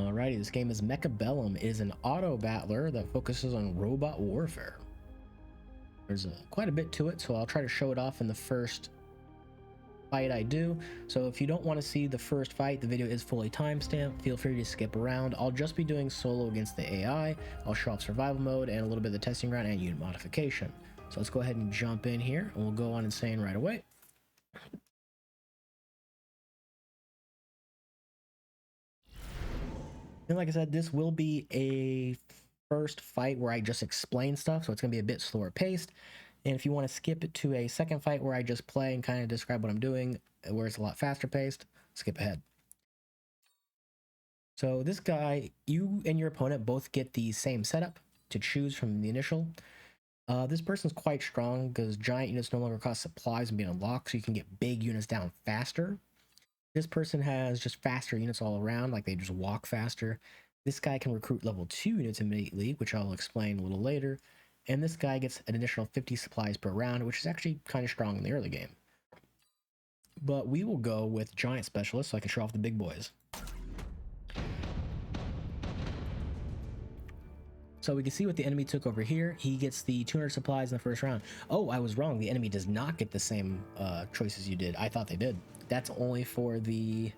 Alrighty, this game is Mechabellum. It is an Autobattler that focuses on robot warfare. There's quite a bit to it, so I'll try to show it off in the first fight I do. So if you don't want to see the first fight, the video is fully timestamped. Feel free to skip around. I'll just be doing solo against the AI. I'll show off survival mode and a little bit of the testing ground and unit modification. So let's go ahead and jump in here, and we'll go on insane right away. And like I said, this will be a first fight where I just explain stuff, so it's going to be a bit slower paced. And if you want to skip it to a second fight where I just play and kind of describe what I'm doing, where it's a lot faster paced, skip ahead. So this guy, you and your opponent both get the same setup to choose from the initial. This person's quite strong because giant units no longer cost supplies and being unlocked, so you can get big units down faster. This person has just faster units all around, like they just walk faster. This guy can recruit level 2 units immediately, which I'll explain a little later. And this guy gets an additional 50 supplies per round, which is actually kind of strong in the early game. But we will go with giant specialists so I can show off the big boys. So we can see what the enemy took over here. He gets the 200 supplies in the first round. Oh, I was wrong. The enemy does not get the same choices you did. I thought they did. That's only for the...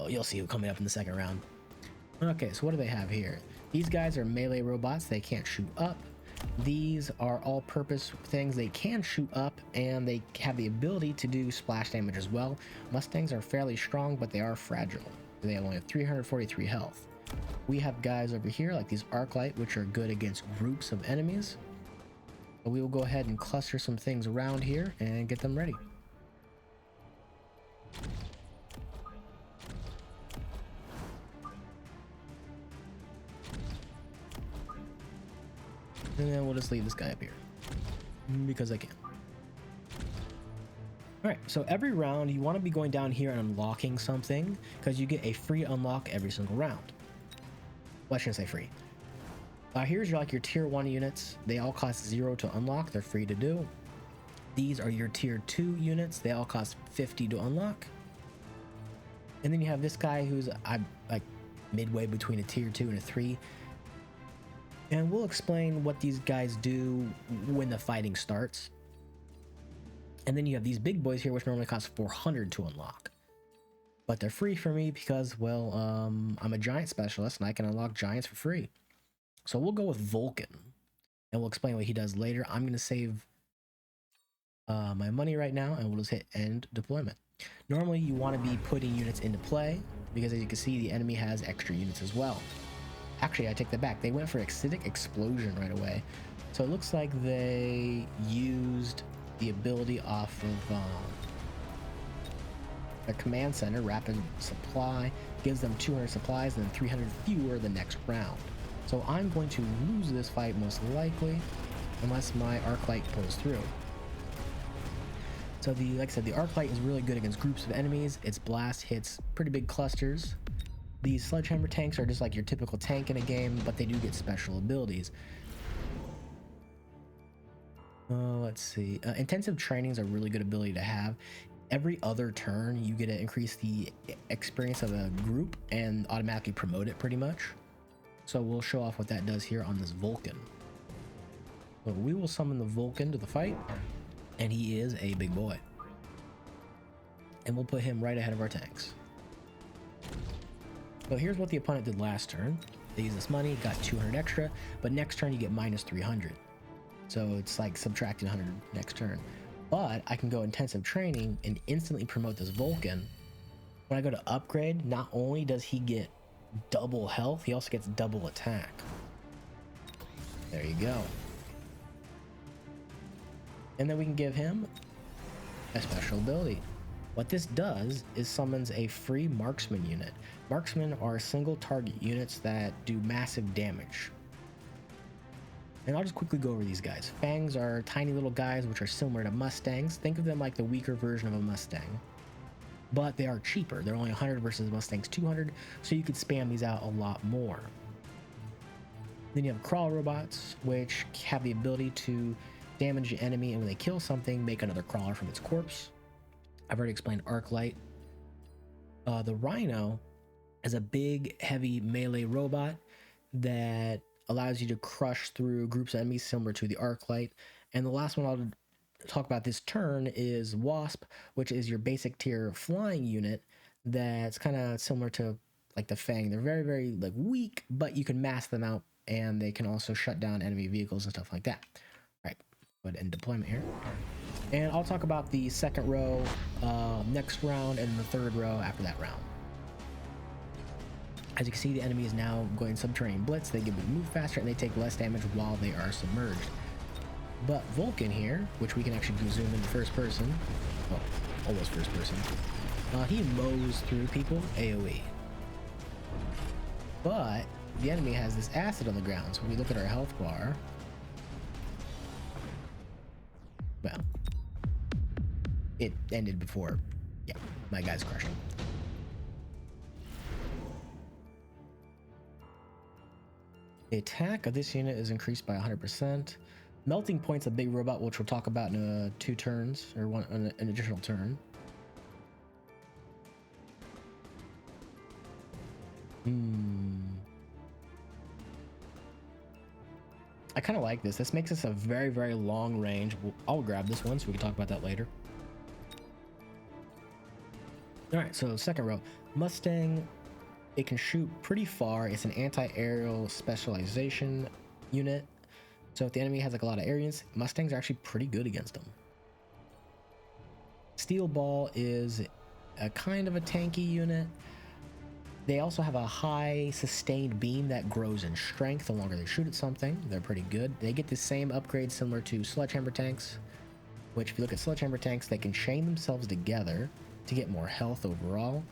you'll see who coming up in the second round. Okay, so what do they have here? These guys are melee robots. They can't shoot up. These are all-purpose things. They can shoot up, and they have the ability to do splash damage as well. Mustangs are fairly strong, but they are fragile. They only have 343 health. We have guys over here like these Arclight, which are good against groups of enemies. So we will go ahead and cluster some things around here and get them ready. And then we'll just leave this guy up here because I can. Alright, so every round you want to be going down here and unlocking something because you get a free unlock every single round. Well, I shouldn't say free. Here's your tier 1 units. They all cost 0 to unlock. They're free to do. These are your tier 2 units. They all cost 50 to unlock. And then you have this guy who's like midway between a tier 2 and a 3. And we'll explain what these guys do when the fighting starts. And then you have these big boys here, which normally cost 400 to unlock. But they're free for me because, well, I'm a giant specialist and I can unlock giants for free. So we'll go with Vulcan. And we'll explain what he does later. I'm going to save my money right now and we'll just hit end deployment. Normally you want to be putting units into play because, as you can see, the enemy has extra units as well. Actually, I take that back. They went for acidic explosion right away. So it looks like they used the ability off of their command center. Rapid supply gives them 200 supplies and then 300 fewer the next round. So I'm going to lose this fight most likely unless my Arclight pulls through. So like I said, the Arclight is really good against groups of enemies. Its blast hits pretty big clusters. These sledgehammer tanks are just like your typical tank in a game, but they do get special abilities. Let's see. Intensive training is a really good ability to have. Every other turn, you get to increase the experience of a group and automatically promote it pretty much. So we'll show off what that does here on this Vulcan. So we will summon the Vulcan to the fight, and he is a big boy. And we'll put him right ahead of our tanks. So here's what the opponent did last turn. They used this money, got 200 extra, but next turn you get minus 300. So it's like subtracting 100 next turn. But I can go intensive training and instantly promote this Vulcan. When I go to upgrade, not only does he get double health, he also gets double attack. There you go. And then we can give him a special ability. What this does is summons a free marksman unit. Marksmen are single target units that do massive damage. And I'll just quickly go over these guys. Fangs are tiny little guys which are similar to Mustangs. Think of them like the weaker version of a Mustang. But they are cheaper. They're only 100 versus Mustang's 200, so you could spam these out a lot more. Then you have crawl robots, which have the ability to damage the enemy, and when they kill something, make another crawler from its corpse. I've already explained Arclight. The Rhino is a big, heavy melee robot that allows you to crush through groups of enemies similar to the Arclight. And the last one I'll talk about this turn is Wasp, which is your basic tier flying unit that's kind of similar to like the Fang. They're very, very like weak, but you can mask them out, and they can also shut down enemy vehicles and stuff like that. All right, go ahead and deployment here. And I'll talk about the second row next round, and the third row after that round. As you can see, the enemy is now going subterranean blitz. They get to move faster and they take less damage while they are submerged. But Vulcan here, which we can actually zoom in first person, well, almost first person, he mows through people AoE. But the enemy has this acid on the ground, so when we look at our health bar, well, it ended before, yeah, my guy's crushing. The attack of this unit is increased by 100%. Melting Point's a big robot, which we'll talk about in 2 turns, or an additional turn. I kind of like this. This makes us a very, very long range. I'll grab this one so we can talk about that later. All right, so second row. Mustang. It can shoot pretty far. It's an anti-aerial specialization unit. So if the enemy has like a lot of areas, Mustangs are actually pretty good against them. Steel Ball is a kind of a tanky unit. They also have a high sustained beam that grows in strength the longer they shoot at something. They're pretty good. They get the same upgrade similar to sledgehammer tanks, which if you look at sledgehammer tanks, they can chain themselves together to get more health overall.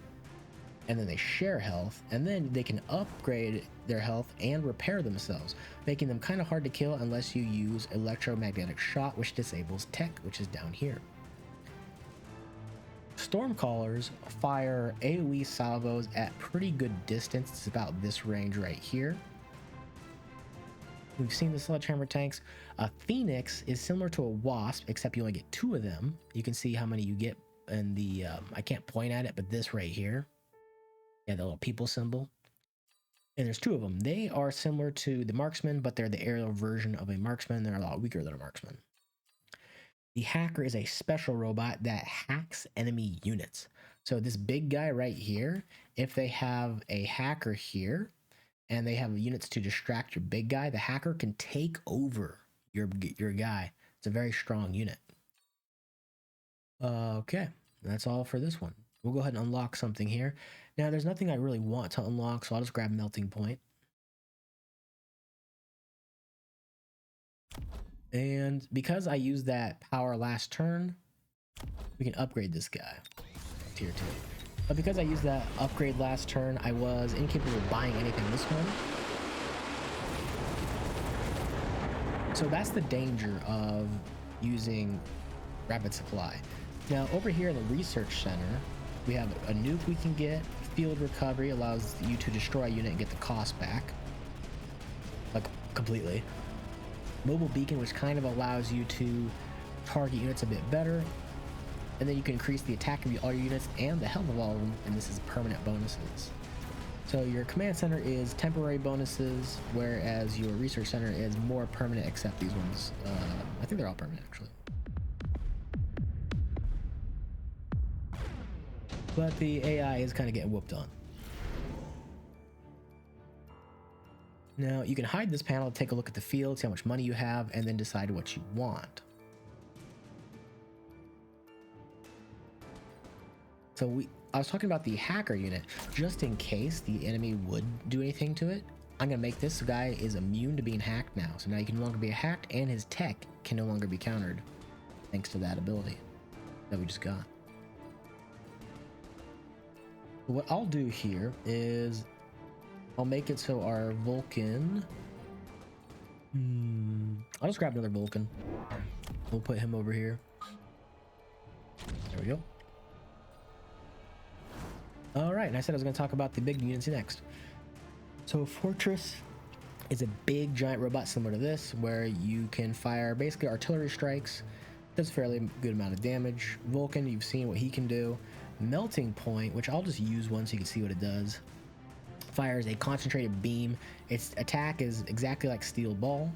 And then they share health, and then they can upgrade their health and repair themselves, making them kind of hard to kill unless you use electromagnetic shot, which disables tech, which is down here. Stormcallers fire AoE salvos at pretty good distance. It's about this range right here. We've seen the sledgehammer tanks. A Phoenix is similar to a Wasp, except you only get 2 of them. You can see how many you get in the, I can't point at it, but this right here. Yeah, the little people symbol. And there's 2 of them. They are similar to the marksman, but they're the aerial version of a marksman. They're a lot weaker than a marksman. The hacker is a special robot that hacks enemy units. So this big guy right here, if they have a hacker here, and they have units to distract your big guy, the hacker can take over your guy. It's a very strong unit. Okay, that's all for this one. We'll go ahead and unlock something here. Now, there's nothing I really want to unlock, so I'll just grab Melting Point. And because I used that power last turn, we can upgrade this guy. Tier 2. But because I used that upgrade last turn, I was incapable of buying anything this one. So that's the danger of using rapid supply. Now, over here in the research center, we have a nuke we can get. Field recovery allows you to destroy a unit and get the cost back. Like, completely. Mobile beacon, which kind of allows you to target units a bit better. And then you can increase the attack of all your units and the health of all of them, and this is permanent bonuses. So your command center is temporary bonuses, whereas your research center is more permanent, except these ones. I think they're all permanent, actually. But the AI is kind of getting whooped on. Now, you can hide this panel, take a look at the field, see how much money you have, and then decide what you want. So I was talking about the hacker unit. Just in case the enemy would do anything to it, I'm going to make this guy is immune to being hacked now. So now he can no longer be hacked, and his tech can no longer be countered, thanks to that ability that we just got. What I'll do here is I'll make it so our Vulcan, I'll just grab another Vulcan. We'll put him over here. There we go. All right, and I said I was going to talk about the big units next. So Fortress is a big giant robot similar to this, where you can fire basically artillery strikes. Does a fairly good amount of damage. Vulcan, you've seen what he can do. Melting Point, which I'll just use one so you can see what it does. fires a concentrated beam. Its attack is exactly like Steel Ball,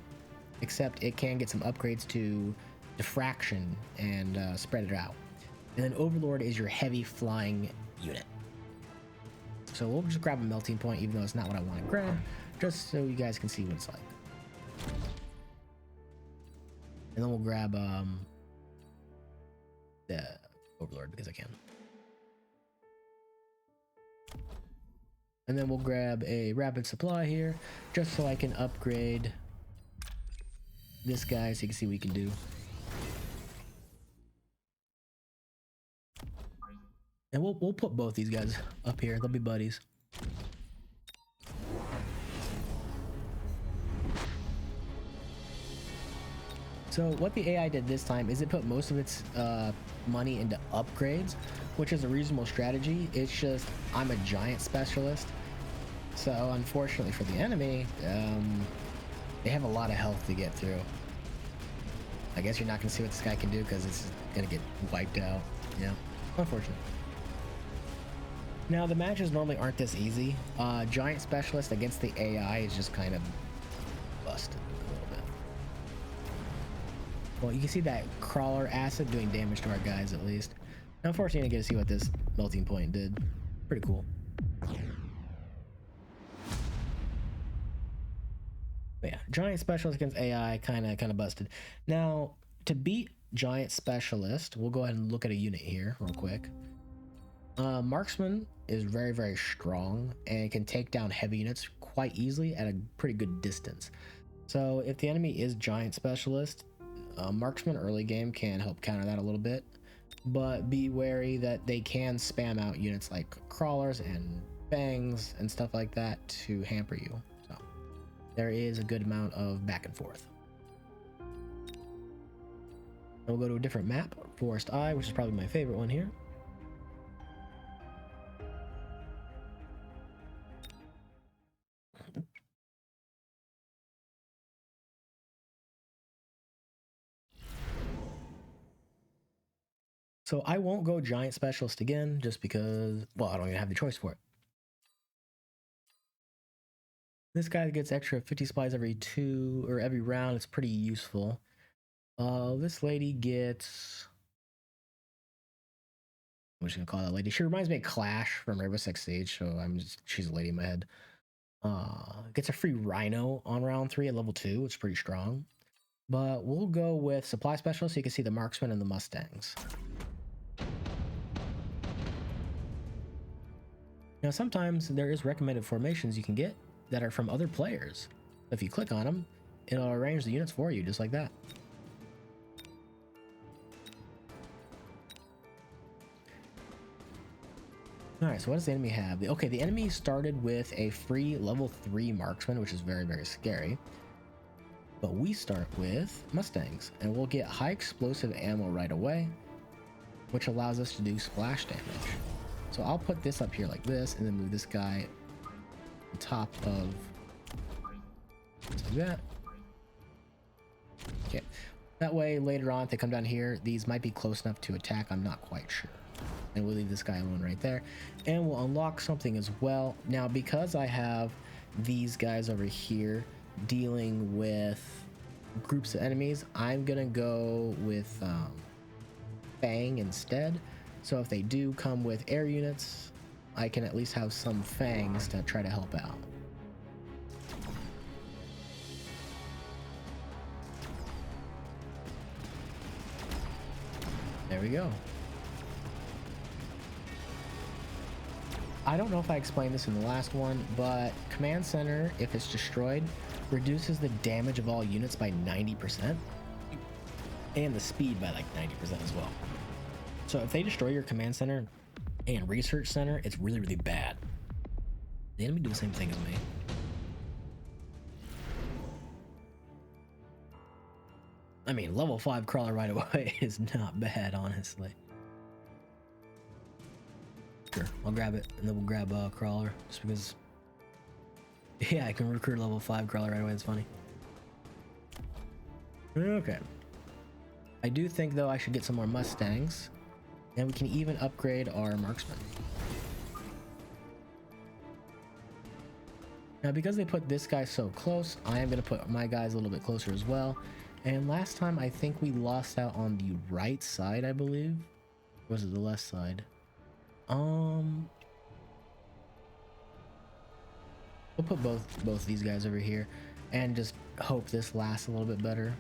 except it can get some upgrades to diffraction and spread it out. And then Overlord is your heavy flying unit. So we'll just grab a melting point, even though it's not what I want to grab, just so you guys can see what it's like. And then we'll grab the Overlord because I can. And then we'll grab a rapid supply here, just so I can upgrade this guy so you can see what he can do. And we'll put both these guys up here. They'll be buddies. So what the AI did this time is it put most of its money into upgrades, which is a reasonable strategy. It's just I'm a giant specialist, so unfortunately for the enemy, they have a lot of health to get through. I guess you're not going to see what this guy can do because it's going to get wiped out. Yeah, unfortunate. Now the matches normally aren't this easy. Giant specialist against the AI is just kind of busted a little bit. Well, you can see that crawler acid doing damage to our guys at least. Now, unfortunately, I get to see what this melting point did. Pretty cool. But yeah, giant specialist against AI, kind of busted. Now, to beat giant specialist, we'll go ahead and look at a unit here real quick. Marksman is very, very strong and can take down heavy units quite easily at a pretty good distance. So if the enemy is giant specialist, Marksman early game can help counter that a little bit, but be wary that they can spam out units like crawlers and bangs and stuff like that to hamper you. So there is a good amount of back and forth. We'll go to a different map, Forest Eye, which is probably my favorite one here. So I won't go giant specialist again just because, well, I don't even have the choice for it. This guy gets extra 50 supplies every round. It's pretty useful. This lady gets, I'm just gonna call that lady. She reminds me of Clash from Rainbow Six Siege, so she's a lady in my head. Gets a free Rhino on round 3 at level 2, which is pretty strong. But we'll go with supply specialist so you can see the marksman and the Mustangs. Now, sometimes there is recommended formations you can get that are from other players. If you click on them, it'll arrange the units for you, just like that. Alright, so what does the enemy have? Okay, the enemy started with a free level 3 marksman, which is very, very scary. But we start with Mustangs, and we'll get high explosive ammo right away, which allows us to do splash damage. So I'll put this up here like this, and then move this guy on top of, just like that. Okay, that way later on if they come down here, these might be close enough to attack, I'm not quite sure. And we'll leave this guy alone right there, and we'll unlock something as well. Now, because I have these guys over here dealing with groups of enemies, I'm gonna go with Fang instead. So if they do come with air units, I can at least have some fangs to try to help out. There we go. I don't know if I explained this in the last one, but Command Center, if it's destroyed, reduces the damage of all units by 90%, and the speed by like 90% as well. So if they destroy your Command Center and Research Center, it's really, really bad. The enemy do the same thing as me. I mean, level 5 crawler right away is not bad, honestly. Sure, I'll grab it, and then we'll grab a crawler, just because, yeah, I can recruit level 5 crawler right away, it's funny. Okay. I do think, though, I should get some more Mustangs, and we can even upgrade our marksman. Now, because they put this guy so close, I am going to put my guys a little bit closer as well. And last time, I think we lost out on the right side, I believe. Or was it the left side? We'll put both these guys over here and just hope this lasts a little bit better.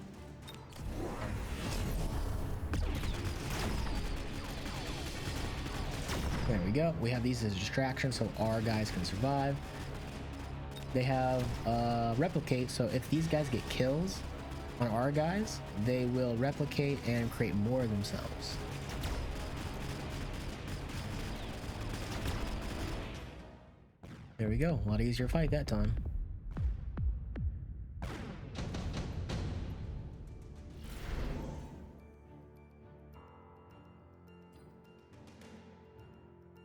There we go. We have these as distractions so our guys can survive. They have replicate, so if these guys get kills on our guys, they will replicate and create more of themselves. There we go. A lot easier fight that time.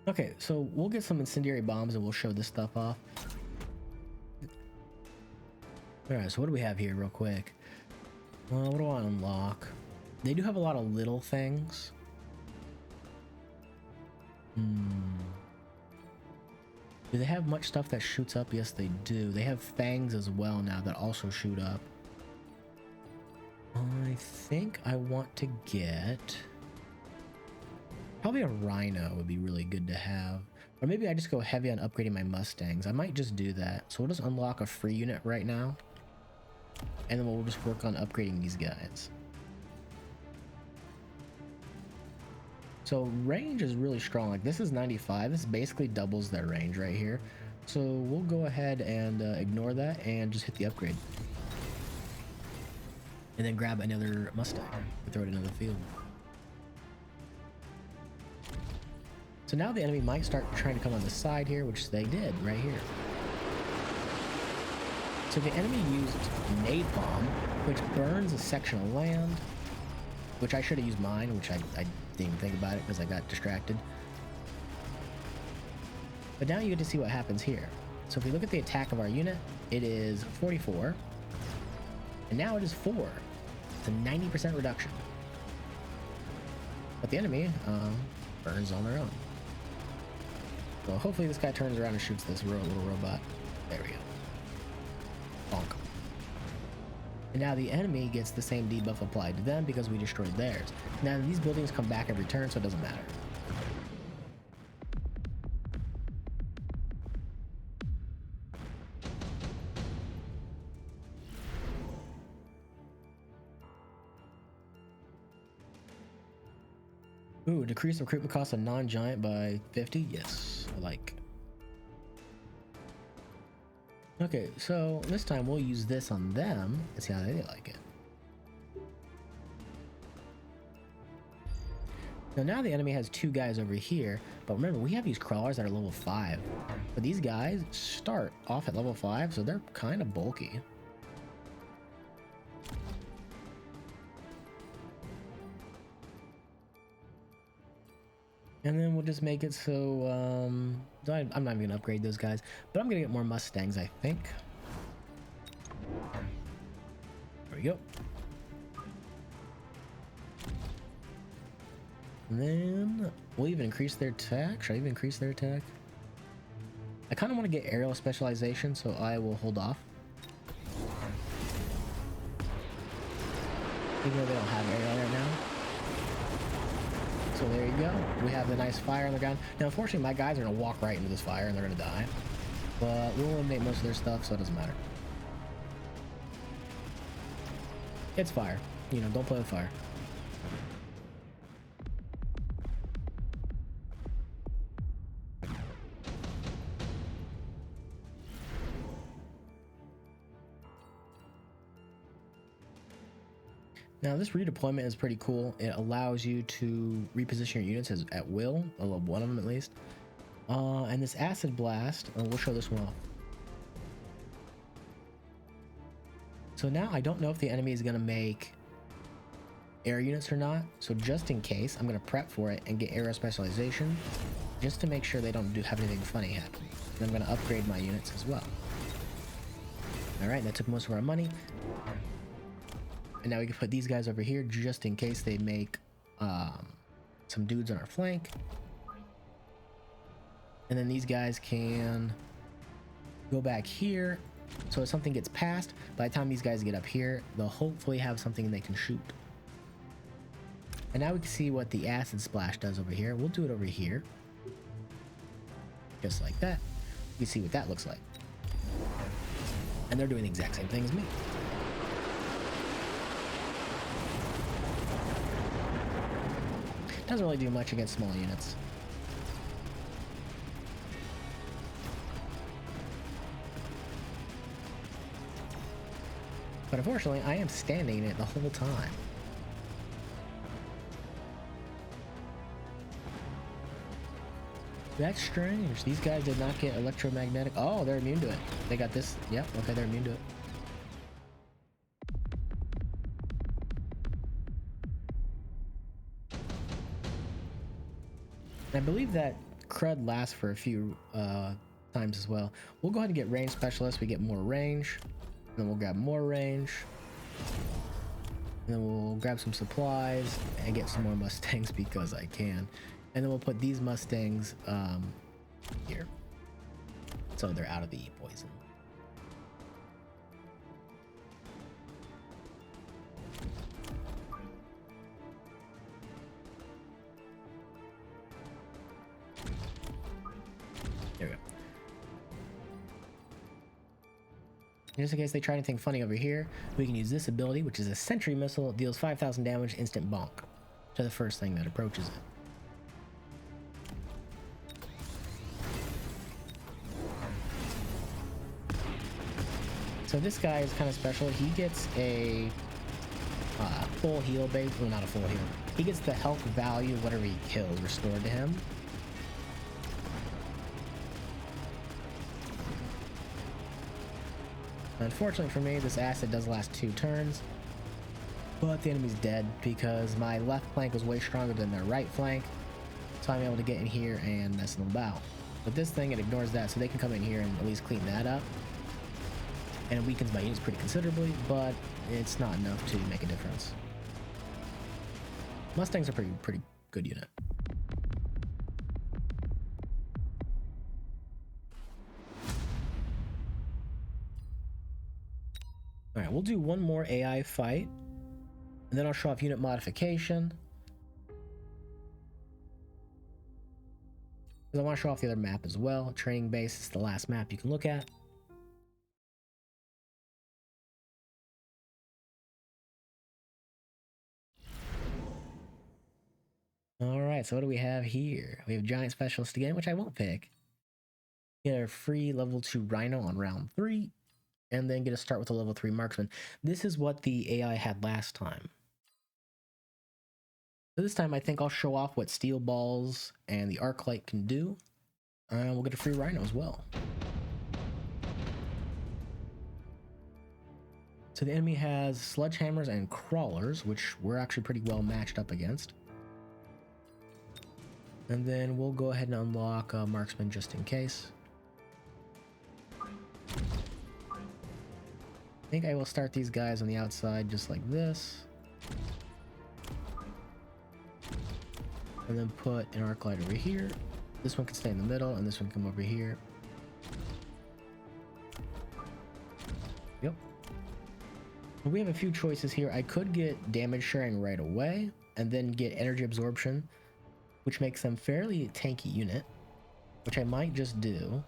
Okay, so we'll get some incendiary bombs and we'll show this stuff off. Alright, so what do we have here real quick? What do I unlock? They do have a lot of little things. Do they have much stuff that shoots up? Yes, they do. They have fangs as well now that also shoot up. I think I want to get... probably a rhino would be really good to have. Or maybe I just go heavy on upgrading my Mustangs. I might just do that. So we'll just unlock a free unit right now. And then we'll just work on upgrading these guys. So range is really strong. Like this is 95. This basically doubles their range right here. So we'll go ahead and ignore that and just hit the upgrade. And then grab another Mustang and throw it in another field. So now the enemy might start trying to come on the side here, which they did right here. So the enemy used napalm, which burns a section of land, which I should have used mine, which I didn't even think about it because I got distracted. But now you get to see what happens here. So if we look at the attack of our unit, it is 44, and now it is 4. It's a 90% reduction. But the enemy burns on their own. So hopefully this guy turns around and shoots this little robot. There we go. Bonk. And now the enemy gets the same debuff applied to them because we destroyed theirs. Now these buildings come back every turn, so it doesn't matter. Ooh, decrease recruitment cost of non-giant by 50? Yes, I like. Okay, so this time we'll use this on them and see how they like it. Now the enemy has 2 guys over here, but remember we have these crawlers that are level 5. But these guys start off at level 5, so they're kind of bulky. And then we'll just make it so, I'm not even gonna upgrade those guys, but I'm gonna get more Mustangs, I think. There we go. And then we'll even increase their attack. Should I even increase their attack? I kind of want to get aerial specialization, so I will hold off. Even though they don't have aerial right now. So there you go. We have the nice fire on the ground. Now, unfortunately, my guys are going to walk right into this fire and they're going to die. But we'll eliminate most of their stuff, so it doesn't matter. It's fire. You know, don't play with fire. Now this redeployment is pretty cool. It allows you to reposition your units at will, one of them at least. And this acid blast, we'll show this one off. So now I don't know if the enemy is going to make air units or not. So just in case, I'm going to prep for it and get aerial specialization, just to make sure they don't have anything funny happen. And I'm going to upgrade my units as well. All right, that took most of our money. And now we can put these guys over here just in case they make some dudes on our flank. And then these guys can Go back here. So if something gets past, by the time these guys get up here, they'll hopefully have something they can shoot. And now we can see what the acid splash does over here. We'll do it over here. Just like that. You see what that looks like. And they're doing the exact same thing as me. Doesn't really do much against small units. But unfortunately, I am standing in it the whole time. That's strange. These guys did not get electromagnetic. Oh, they're immune to it. They got this. Yep, okay, they're immune to it. I believe that crud lasts for a few times as well. We'll go ahead and get range specialist. We get more range. And then we'll grab more range. And then we'll grab some supplies and get some more Mustangs because I can. And then we'll put these Mustangs here. So they're out of the poison. There we go. Just in case they try anything funny over here, we can use this ability, which is a sentry missile. It deals 5,000 damage, instant bonk to the first thing that approaches it. So this guy is kind of special. He gets a full heal base. Well, not a full heal. He gets the health value of whatever he kills restored to him. Unfortunately for me, this acid does last 2 turns. But the enemy's dead because my left flank was way stronger than their right flank. So I'm able to get in here and mess them about. But this thing, it ignores that, so they can come in here and at least clean that up. And it weakens my units pretty considerably, but it's not enough to make a difference. Mustangs are pretty good unit. Alright, we'll do one more AI fight, and then I'll show off unit modification. Because I want to show off the other map as well. Training base is the last map you can look at. Alright, so what do we have here? We have Giant Specialist again, which I won't pick. Get a free level 2 Rhino on round 3, and then get a start with a level 3 Marksman. This is what the AI had last time. So this time I think I'll show off what Steel Balls and the Arc Light can do. And we'll get a free Rhino as well. So the enemy has Sledgehammers and Crawlers, which we're actually pretty well matched up against. And then we'll go ahead and unlock Marksman just in case. I think I will start these guys on the outside just like this. And then put an arc light over here. This one can stay in the middle, and this one can come over here. Yep. We have a few choices here. I could get damage sharing right away, and then get energy absorption, which makes them fairly tanky unit, which I might just do.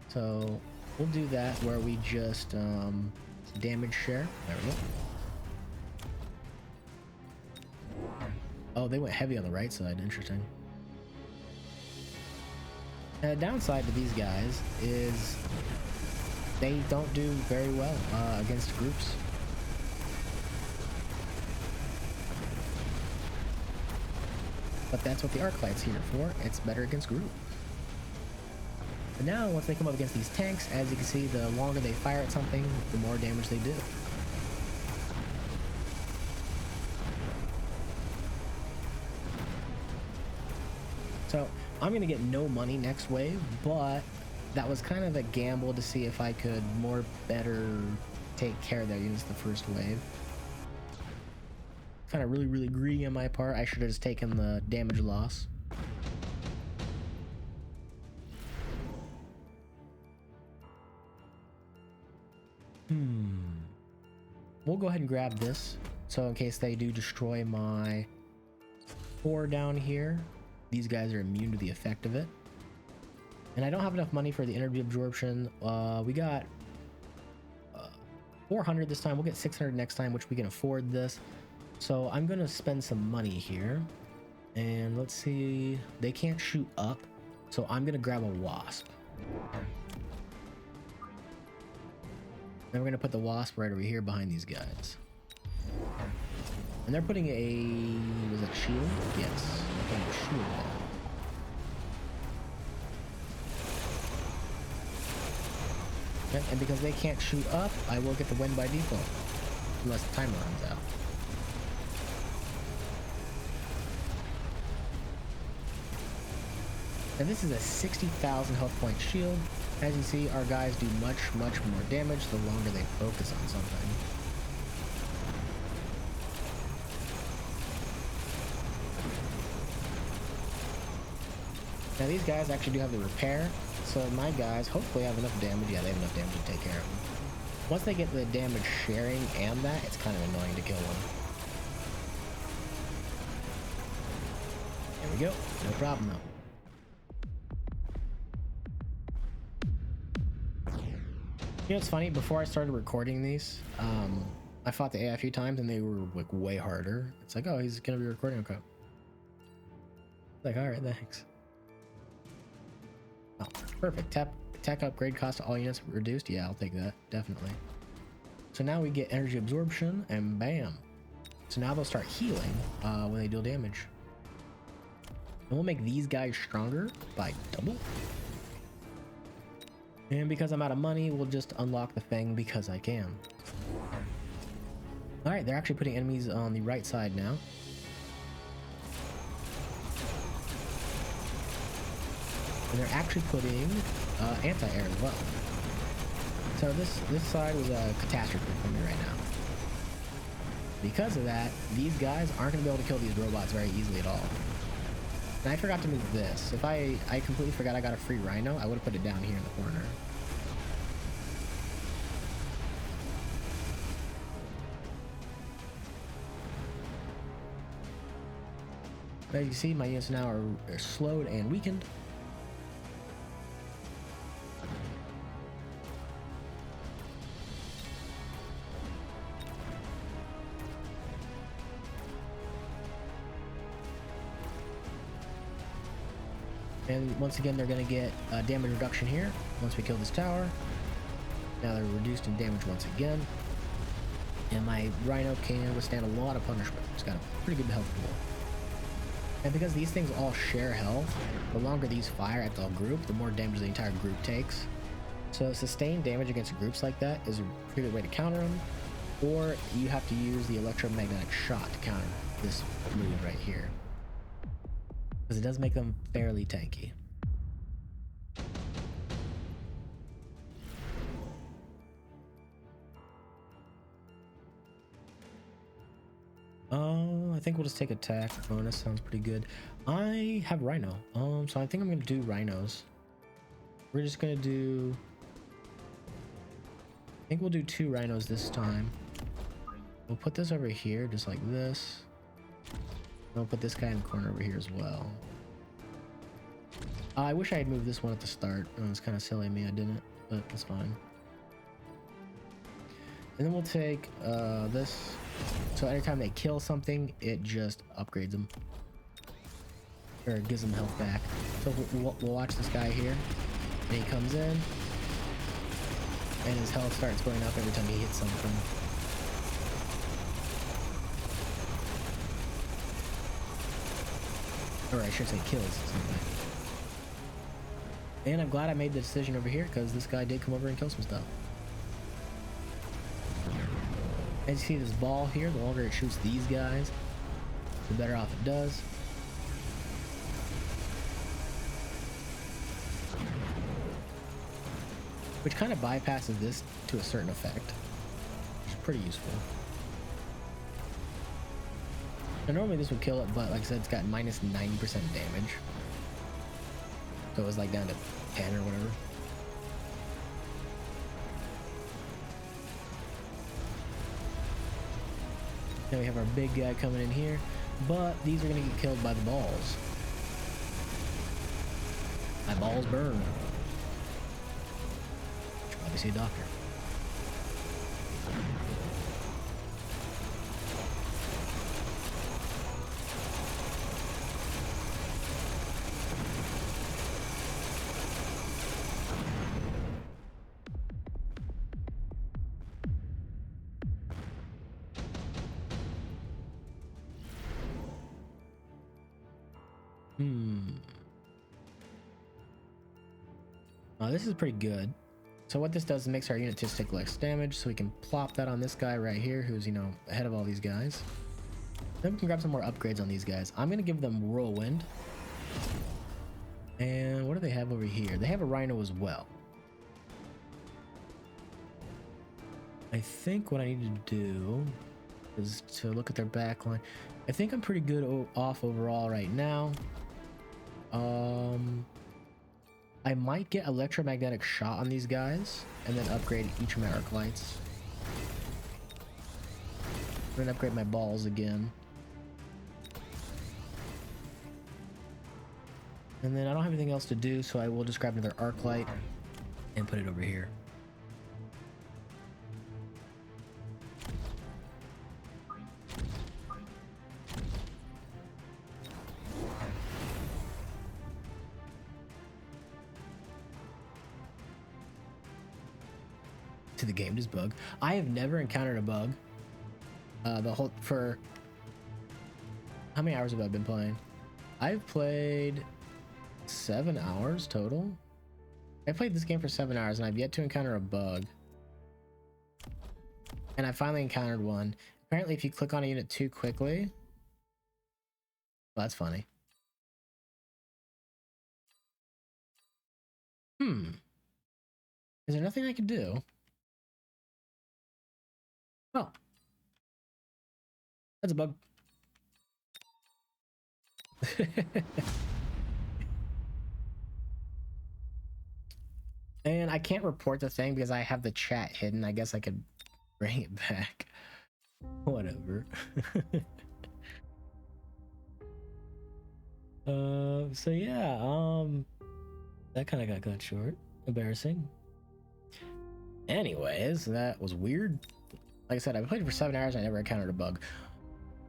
So we'll do that where we just damage share. There we go. Oh, they went heavy on the right side. Interesting. The downside to these guys is they don't do very well against groups. But that's what the arc light's here for. It's better against group. But now, once they come up against these tanks, as you can see, the longer they fire at something, the more damage they do. So I'm going to get no money next wave, but that was kind of a gamble to see if I could better take care of their units the first wave. Kind of really greedy on my part. I should have just taken the damage loss. We'll go ahead and grab this. So in case they do destroy my 4 down here, these guys are immune to the effect of it. And I don't have enough money for the energy absorption. We got 400 this time. We'll get 600 next time, which we can afford this. So I'm gonna spend some money here. And let's see, they can't shoot up. So I'm gonna grab a wasp. Then we're gonna put the wasp right over here behind these guys. And they're putting a, was it shield? Yes, they're putting a shield down. Okay, and because they can't shoot up, I will get the win by default. Unless the timer runs out. And this is a 60,000 health point shield. As you see, our guys do much more damage the longer they focus on something. Now these guys actually do have the repair, so my guys hopefully have enough damage. Yeah, they have enough damage to take care of them. Once they get the damage sharing and that, it's kind of annoying to kill one. There we go, no problem though. You know what's funny? Before I started recording these, I fought the AI a few times and they were like way harder. It's like, oh, he's gonna be recording, okay. Like, all right, thanks. Oh, perfect. Tech upgrade cost to all units reduced. Yeah, I'll take that, definitely. So now we get energy absorption and bam. So now they'll start healing when they deal damage. And we'll make these guys stronger by double. And because I'm out of money, we'll just unlock the Fang because I can. Alright, they're actually putting enemies on the right side now. And they're actually putting anti-air as well. So this side was a catastrophe for me right now. Because of that, these guys aren't going to be able to kill these robots very easily at all. And I forgot to move this. If I completely forgot I got a free rhino, I would have put it down here in the corner. As you see, my units now are slowed and weakened. And once again, they're going to get damage reduction here once we kill this tower. Now they're reduced in damage once again. And my rhino can withstand a lot of punishment. It's got a pretty good health pool. And because these things all share health, the longer these fire at the group, the more damage the entire group takes. So sustained damage against groups like that is a pretty good way to counter them. Or you have to use the electromagnetic shot to counter this move right here. Because it does make them fairly tanky. I think we'll just take attack bonus. Sounds pretty good. I have rhino. So I think I'm gonna do rhinos. We're just gonna do. I think we'll do 2 rhinos this time. We'll put this over here, just like this. I'll put this guy in the corner over here as well. I wish I had moved this one at the start. It's kind of silly of me I didn't, but that's fine. And then we'll take this. So every time they kill something, it just upgrades them. Or it gives them health back. So we'll watch this guy here. And he comes in. And his health starts going up every time he hits something. Or I should say kills something. And I'm glad I made the decision over here because this guy did come over and kill some stuff. As you see this ball here, the longer it shoots these guys, the better off it does. Which kind of bypasses this to a certain effect, which is pretty useful. Now normally this would kill it, but like I said, it's got minus 90% damage. So it was like down to 10 or whatever. Then we have our big guy coming in here, but these are gonna get killed by the balls. My balls burn. Should probably see a doctor. This is pretty good. So what this does is makes our unit just take less damage, so we can plop that on this guy right here, who's, you know, ahead of all these guys. Then we can grab some more upgrades on these guys. I'm gonna give them Whirlwind. And what do they have over here? They have a Rhino as well. I think what I need to do is to look at their backline. I think I'm pretty good off overall right now. I might get electromagnetic shot on these guys and then upgrade each of my arc lights. I'm gonna upgrade my balls again. And then I don't have anything else to do, so I will just grab another arc light and put it over here. The game just bug. I have never encountered a bug. For how many hours have I been playing? I've played 7 hours total. I played this game for 7 hours and I've yet to encounter a bug. And I finally encountered one. Apparently, if you click on a unit too quickly, well, that's funny. Is there nothing I could do? Oh, that's a bug. And I can't report the thing because I have the chat hidden. I guess I could bring it back. Whatever. So yeah, that kind of got cut short. Embarrassing. Anyways, that was weird. Like I said, I played it for 7 hours and I never encountered a bug.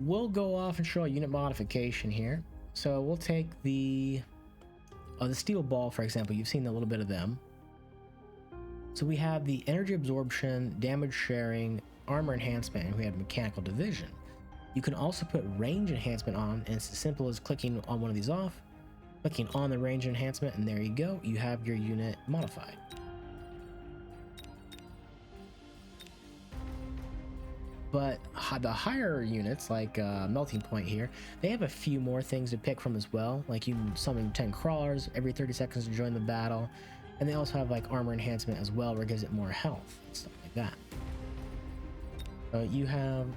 We'll go off and show a unit modification here. So we'll take the steel ball, for example. You've seen a little bit of them. So we have the energy absorption, damage sharing, armor enhancement, and we have mechanical division. You can also put range enhancement on, and it's as simple as clicking on one of these off, clicking on the range enhancement, and there you go. You have your unit modified. But the higher units, like Melting Point here, they have a few more things to pick from as well. Like you can summon 10 crawlers every 30 seconds to join the battle. And they also have like armor enhancement as well, where it gives it more health and stuff like that. You have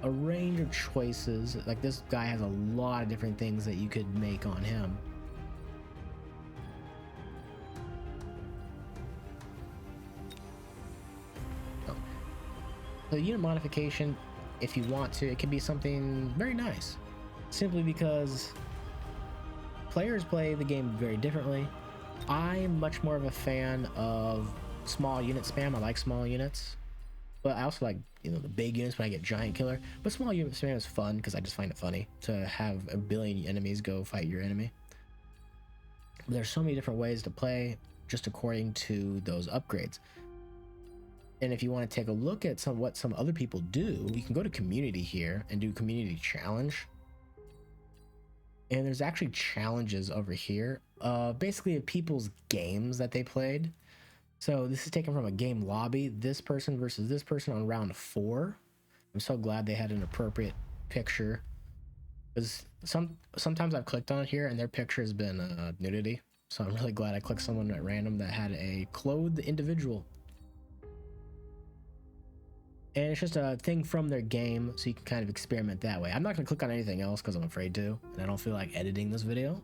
a range of choices. Like this guy has a lot of different things that you could make on him. So unit modification, if you want to, it can be something very nice. Simply because players play the game very differently. I'm much more of a fan of small unit spam. I like small units. But I also like, you know, the big units when I get giant killer. But small unit spam is fun because I just find it funny to have a billion enemies go fight your enemy. But there's so many different ways to play just according to those upgrades. And if you want to take a look at what some other people do, you can go to community here and do community challenge. And there's actually challenges over here, basically of people's games that they played. So this is taken from a game lobby, this person versus this person on round 4. I'm so glad they had an appropriate picture, because sometimes I've clicked on it here and their picture has been nudity. So I'm really glad I clicked someone at random that had a clothed individual. And it's just a thing from their game, so you can kind of experiment that way. I'm not going to click on anything else because I'm afraid to, and I don't feel like editing this video.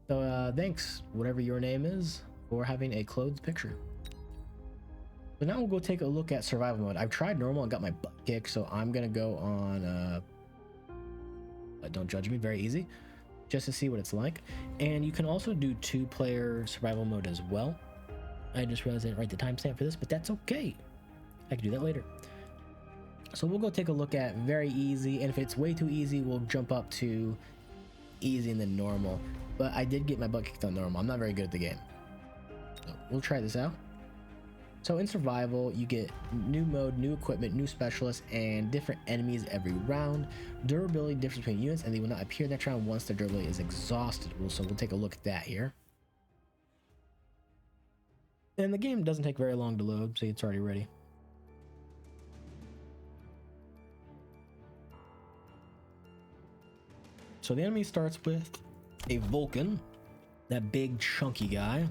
So thanks, whatever your name is, for having a clothed picture. So now we'll go take a look at survival mode. I've tried normal and got my butt kicked, so I'm gonna go on don't judge me, very easy, just to see what it's like. And you can also do 2-player survival mode as well. I just realized I didn't write the timestamp for this, but that's okay. I can do that later. So we'll go take a look at very easy, and if it's way too easy, we'll jump up to easy and then normal. But I did get my butt kicked on normal. I'm not very good at the game. So we'll try this out. So in survival, you get new mode, new equipment, new specialists, and different enemies every round. Durability differs between units, and they will not appear next round once their durability is exhausted. So we'll take a look at that here. And the game doesn't take very long to load, so it's already ready. So the enemy starts with a Vulcan, that big chunky guy.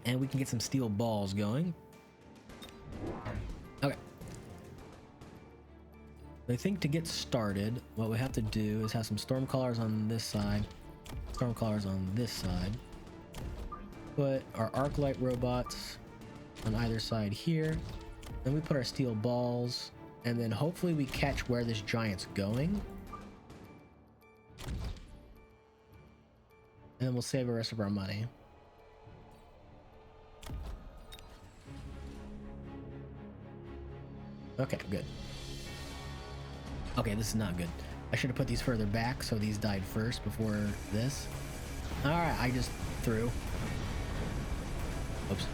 And we can get some steel balls going. Okay. I think to get started, what we have to do is have some storm callers on this side, storm callers on this side. Put our arc light robots on either side here. Then we put our steel balls, and then hopefully we catch where this giant's going. And then we'll save the rest of our money. Okay, good. Okay, this is not good. I should have put these further back so these died first before this. Alright, I just threw. Oops.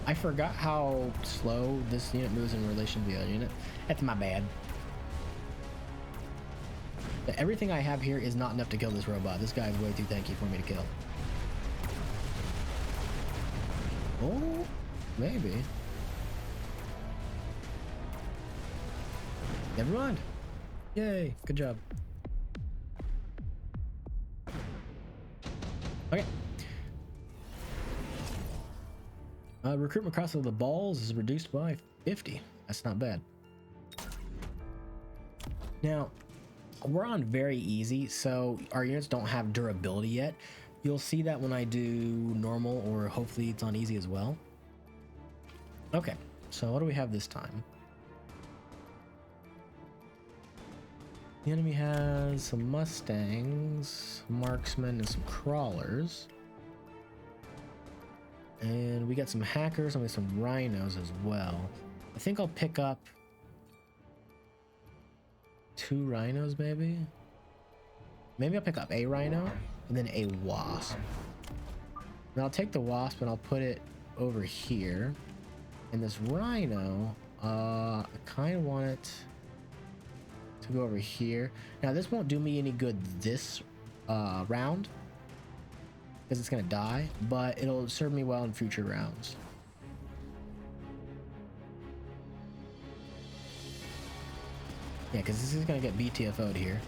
I forgot how slow this unit moves in relation to the other unit. That's my bad. But everything I have here is not enough to kill this robot. This guy is way too tanky for me to kill. Oh, maybe. Never mind. Yay, good job. Okay. Recruitment cost of the balls is reduced by 50. That's not bad. Now, we're on very easy, so our units don't have durability yet. You'll see that when I do normal, or hopefully it's on easy as well. Okay, so what do we have this time? The enemy has some Mustangs, marksmen, and some crawlers. And we got some hackers and we have some rhinos as well. I think I'll pick up 2 rhinos, maybe? Maybe I'll pick up a rhino and then a wasp. And I'll take the wasp and I'll put it over here. And this rhino, I kind of want it to go over here. Now this won't do me any good this round, because it's gonna die, but it'll serve me well in future rounds. Yeah, because this is gonna get BTFO'd here.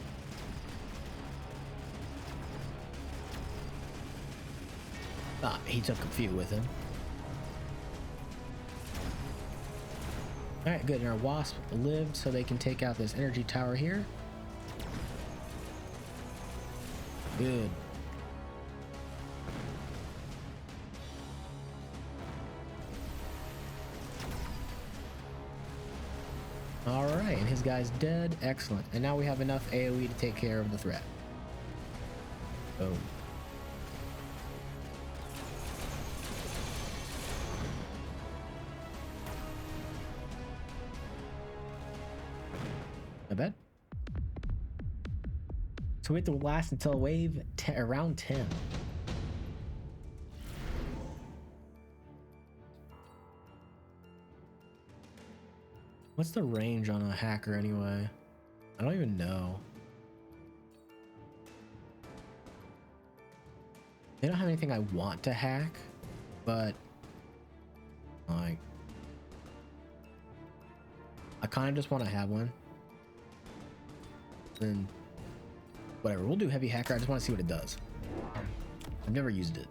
Ah, he took a few with him. Alright, good. And our wasp lived, so they can take out this energy tower here. Good. Alright, and his guy's dead. Excellent. And now we have enough AoE to take care of the threat. Boom. Not bad. So we have to last until wave 10, around 10. What's the range on a hacker anyway? I don't even know. They don't have anything I want to hack, but like I kind of just want to have one. Then whatever, we'll do heavy hacker. I just want to see what it does. I've never used it.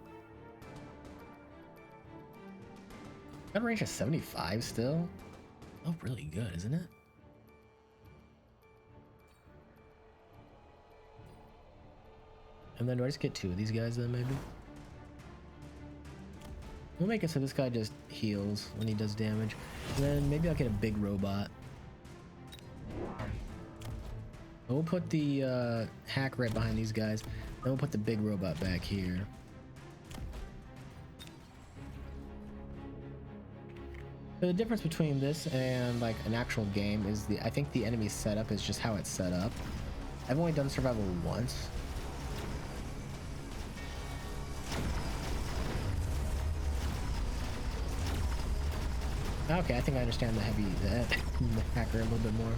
Got a range of 75 still. Oh, really good, isn't it? And then do I just get 2 of these guys then maybe? We'll make it so this guy just heals when he does damage. And then maybe I'll get a big robot. We'll put the hack right behind these guys. Then we'll put the big robot back here. So the difference between this and like an actual game is I think the enemy setup is just how it's set up. I've only done survival once. Okay, I think I understand the hacker a little bit more.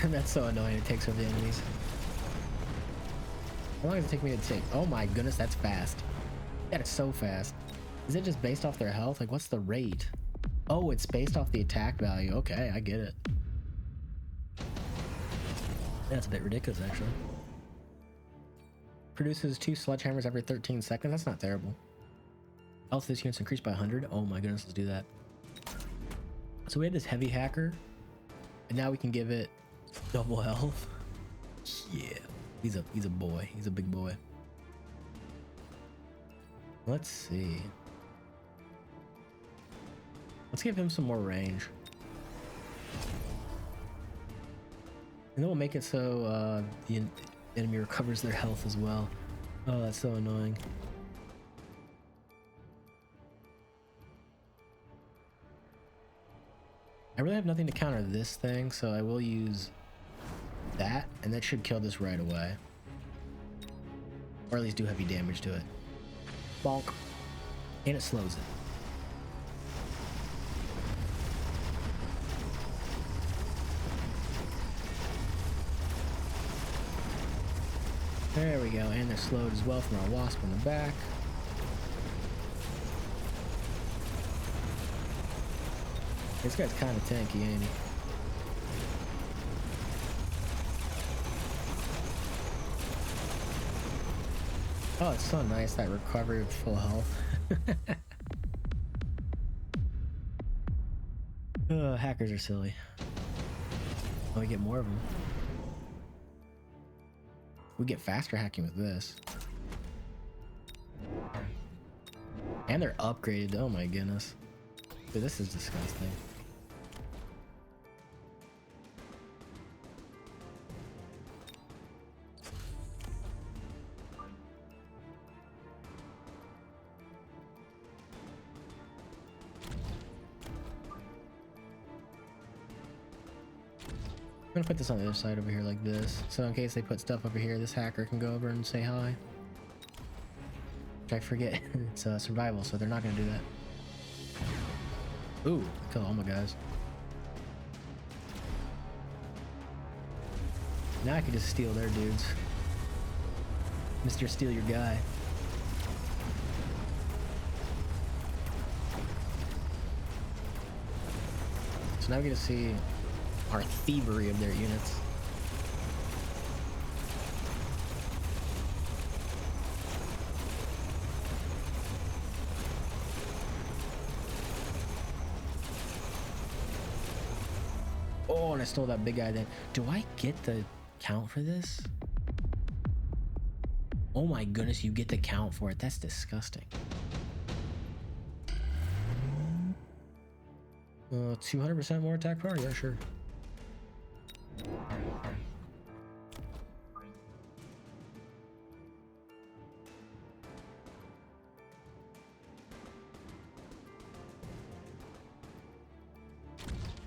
And that's so annoying, it takes over the enemies. How long does it take me to take? Oh my goodness, that's fast. That is so fast. Is it just based off their health? Like, what's the rate? Oh, it's based off the attack value. Okay, I get it. That's a bit ridiculous, actually. Produces 2 sledgehammers every 13 seconds. That's not terrible. Health of this unit's increased by 100. Oh my goodness, let's do that. So we have this heavy hacker, and now we can give it double health. Yeah, he's a boy. He's a big boy. Let's see. Let's give him some more range. And then we'll make it so the enemy recovers their health as well. Oh, that's so annoying. I really have nothing to counter this thing, so I will use that, and that should kill this right away. Or at least do heavy damage to it. Bonk. And it slows it. There we go, and they're slowed as well from our wasp on the back. This guy's kind of tanky, ain't he? Oh, it's so nice, that recovery of full health. Hackers are silly. Oh, we get more of them. We get faster hacking with this. And they're upgraded. Oh my goodness. Dude, this is disgusting. I'm gonna put this on the other side over here like this, so in case they put stuff over here, this hacker can go over and say hi. Which I forget, it's survival, so they're not gonna do that. Ooh, kill all my guys. Now I can just steal their dudes. Mr. Steal Your Guy. So now we get to see our thievery of their units. Oh, and I stole that big guy then. Do I get the count for this? Oh my goodness, you get the count for it. That's disgusting. 200% more attack power? Yeah, sure.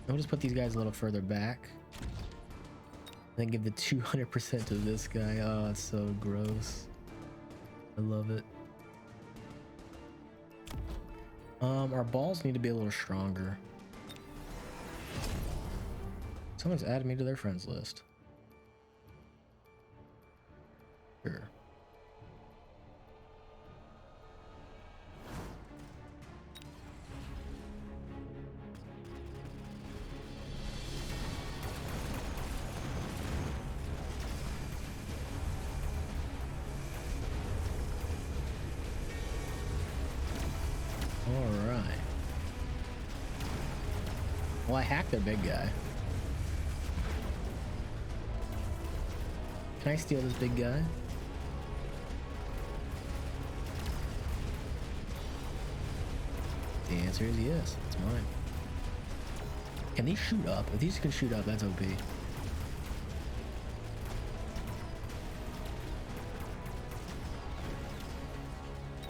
I'll just put these guys a little further back. Then give the 200% to this guy. Oh, it's so gross. I love it. Our balls need to be a little stronger. Someone's added me to their friends list. Sure. Alright. Well, I hacked their big guy. Can I steal this big guy? The answer is yes. It's mine. Can these shoot up? If these can shoot up, that's OP.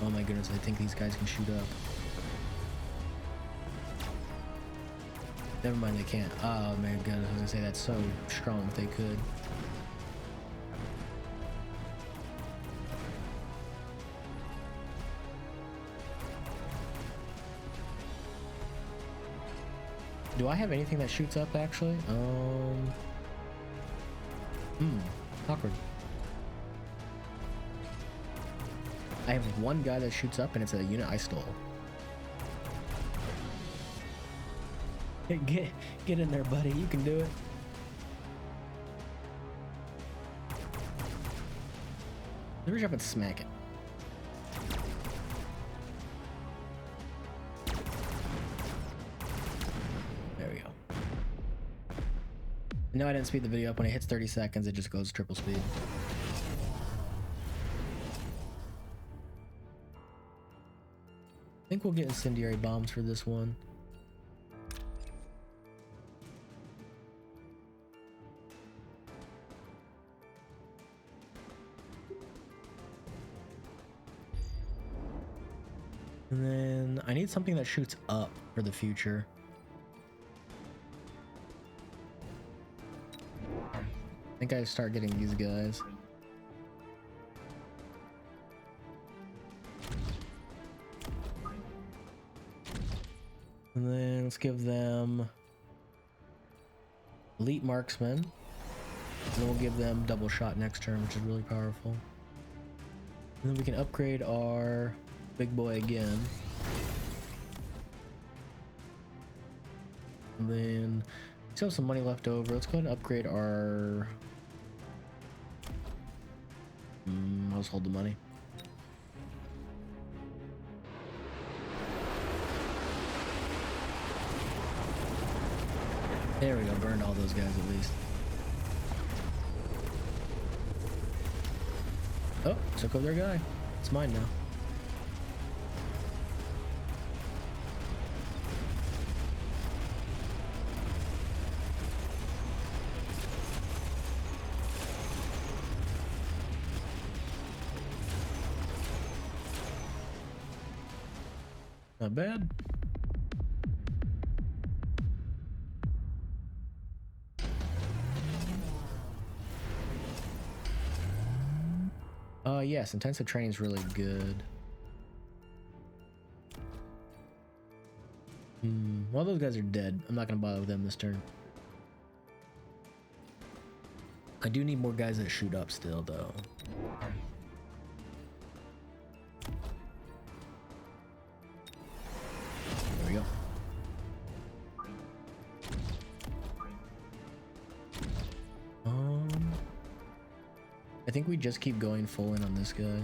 Oh my goodness, I think these guys can shoot up. Never mind, they can't. Oh my god, I was gonna say that's so strong if they could. Do I have anything that shoots up actually? Awkward. I have one guy that shoots up and it's a unit I stole. Get in there, buddy. You can do it. Let me reach up and smack it. There we go. No, I didn't speed the video up. When it hits 30 seconds, it just goes triple speed. I think we'll get incendiary bombs for this one. And then I need something that shoots up for the future. I think I start getting these guys. And then let's give them elite marksman. And then we'll give them double shot next turn, which is really powerful. And then we can upgrade our big boy again. And then we still have some money left over. Let's go ahead and upgrade our... I'll just hold the money. There we go, burned all those guys at least. Oh, took over their guy. It's mine now. Not bad. Yes, intensive training is really good. Well, those guys are dead. I'm not gonna bother with them this turn. I do need more guys that shoot up still, though. There we go. I think we just keep going full in on this guy.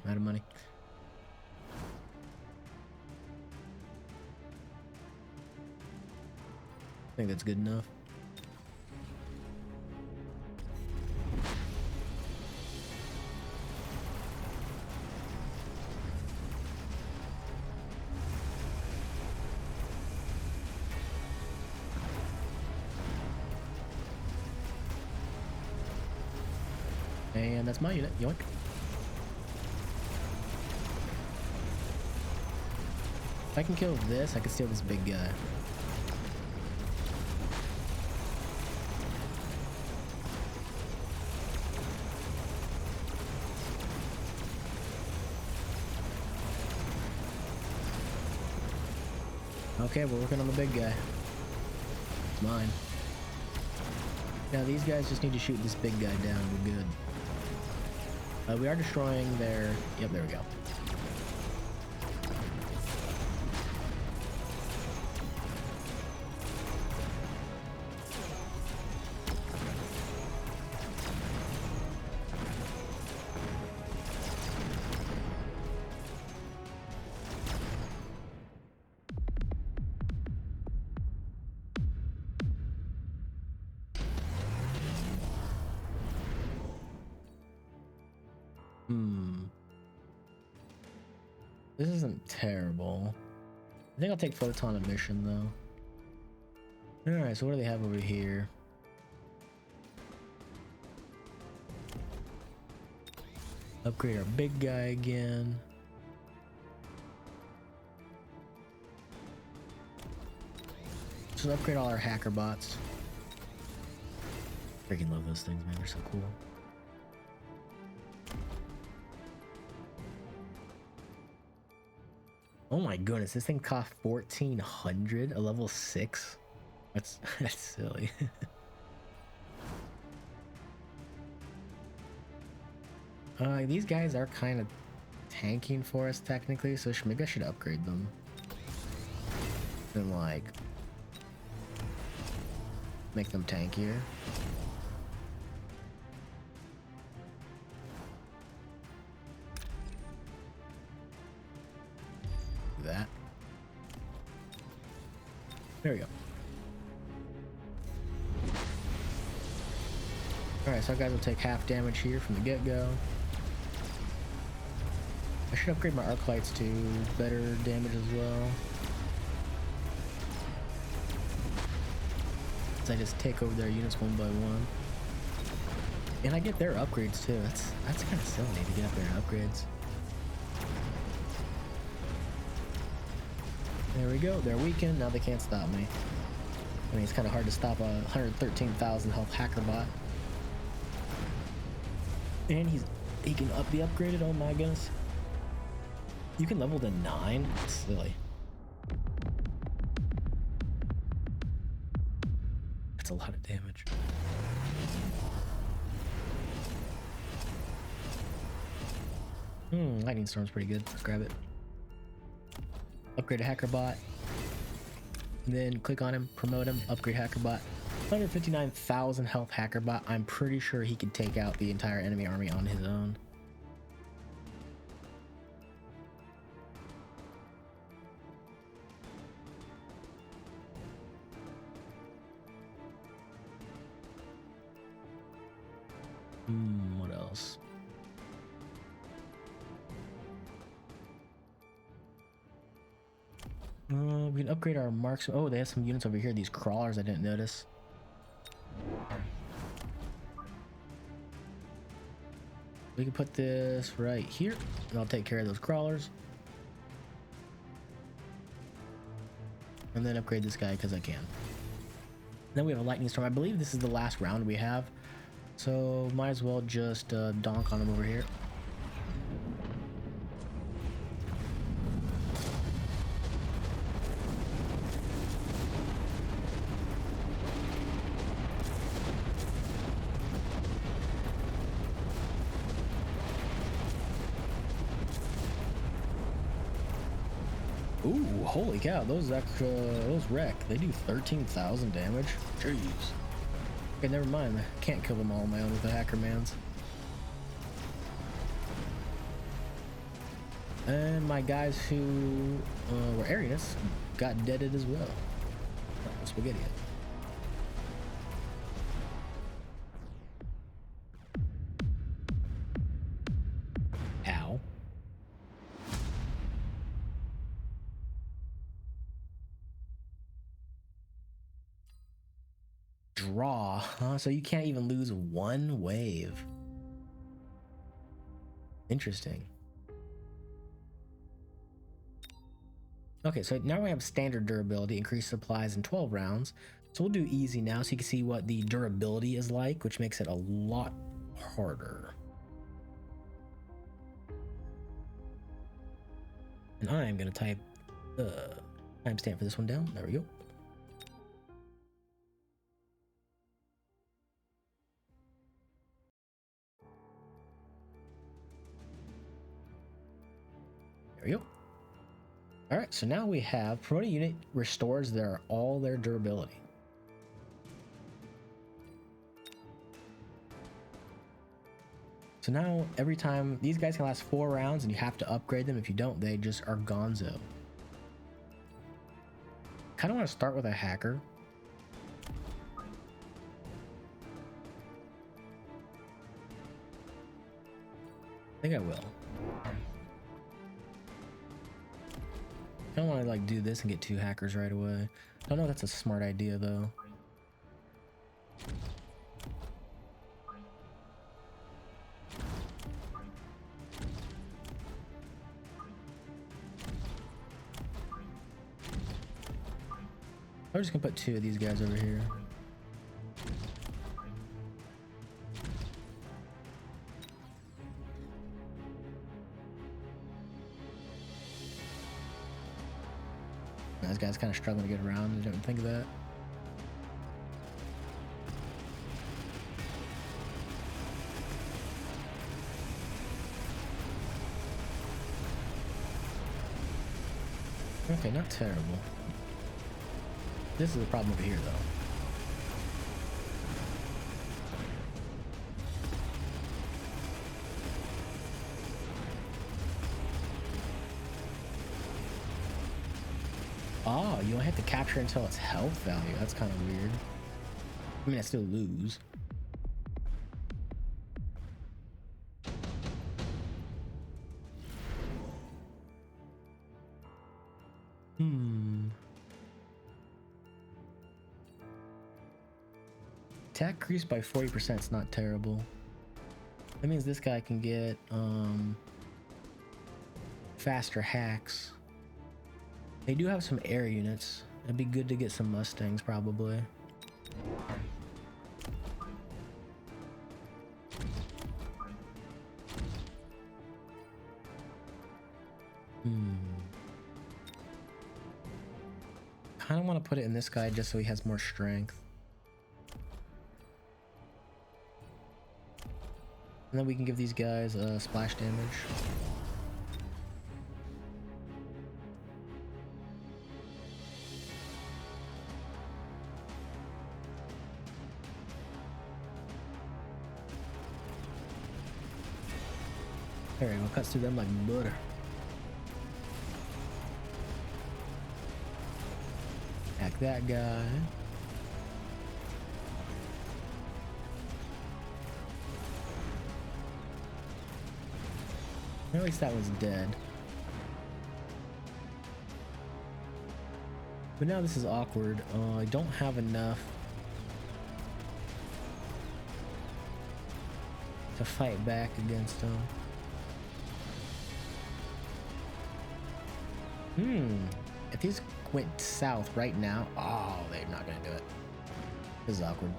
Out of money. I think that's good enough. And that's my unit. Yoink. If I can kill this, I can steal this big guy. Okay, we're working on the big guy. It's mine. Now these guys just need to shoot this big guy down. We're good. We are destroying their... Yep, there we go. This isn't terrible. I think I'll take photon emission though. Alright, so what do they have over here? Upgrade our big guy again. So upgrade all our hacker bots. Freaking love those things, man. They're so cool. Oh my goodness, this thing cost 1,400, a level 6. That's silly. These guys are kind of tanking for us technically, so maybe I should upgrade them. And like make them tankier. Do that. There we go. Alright, so our guys will take half damage here from the get-go. I should upgrade my arc lights to better damage as well. So I just take over their units one by one. And I get their upgrades too. That's kind of silly to get up there and upgrades. There we go. They're weakened. Now they can't stop me. I mean, it's kind of hard to stop a 113,000 health hacker bot. And he can be upgraded. Oh my goodness. You can level to 9? That's silly. That's a lot of damage. Lightning Storm's pretty good. Let's grab it. Upgrade a hacker bot. And then click on him, promote him, upgrade hacker bot. 159,000 health hacker bot. I'm pretty sure he could take out the entire enemy army on his own. What else? We can upgrade our marks. Oh, they have some units over here. These crawlers I didn't notice. We can put this right here, and I'll take care of those crawlers. And then upgrade this guy because I can. Then we have a lightning storm. I believe this is the last round we have. So might as well just donk on him over here. Ooh, holy cow, those wreck. They do 13,000 damage. Jeez. Okay, never mind. I can't kill them all on my own with the hacker mans. And my guys who were Arianists got deaded as well. Oh, spaghetti. Ow. Draw, huh? So you can't even lose one wave. Interesting. Okay, so now we have standard durability, increased supplies in 12 rounds. So we'll do easy now so you can see what the durability is like, which makes it a lot harder. And I am going to type the timestamp for this one down. There we go. There we go. All right, so now we have promoted unit restores all their durability. So now every time these guys can last 4 rounds and you have to upgrade them. If you don't, they just are gonzo. Kind of want to start with a hacker. think I will. I don't want to like do this and get 2 hackers right away. I don't know if that's a smart idea though. I'm just gonna put 2 of these guys over here. This guy's kind of struggling to get around. I didn't think of that. Okay, not terrible. This is the problem over here, though. Oh, you only have to capture until its health value. That's kind of weird. I mean, I still lose. Attack increased by 40%. It's not terrible. That means this guy can get faster hacks. They do have some air units. It'd be good to get some Mustangs, probably. Kind of want to put it in this guy just so he has more strength. And then we can give these guys splash damage. There we go, cuts through them like butter. Hack that guy. At least that one's dead. But now this is awkward. I don't have enough to fight back against them. If these went south right now, oh, they're not gonna do it. This is awkward.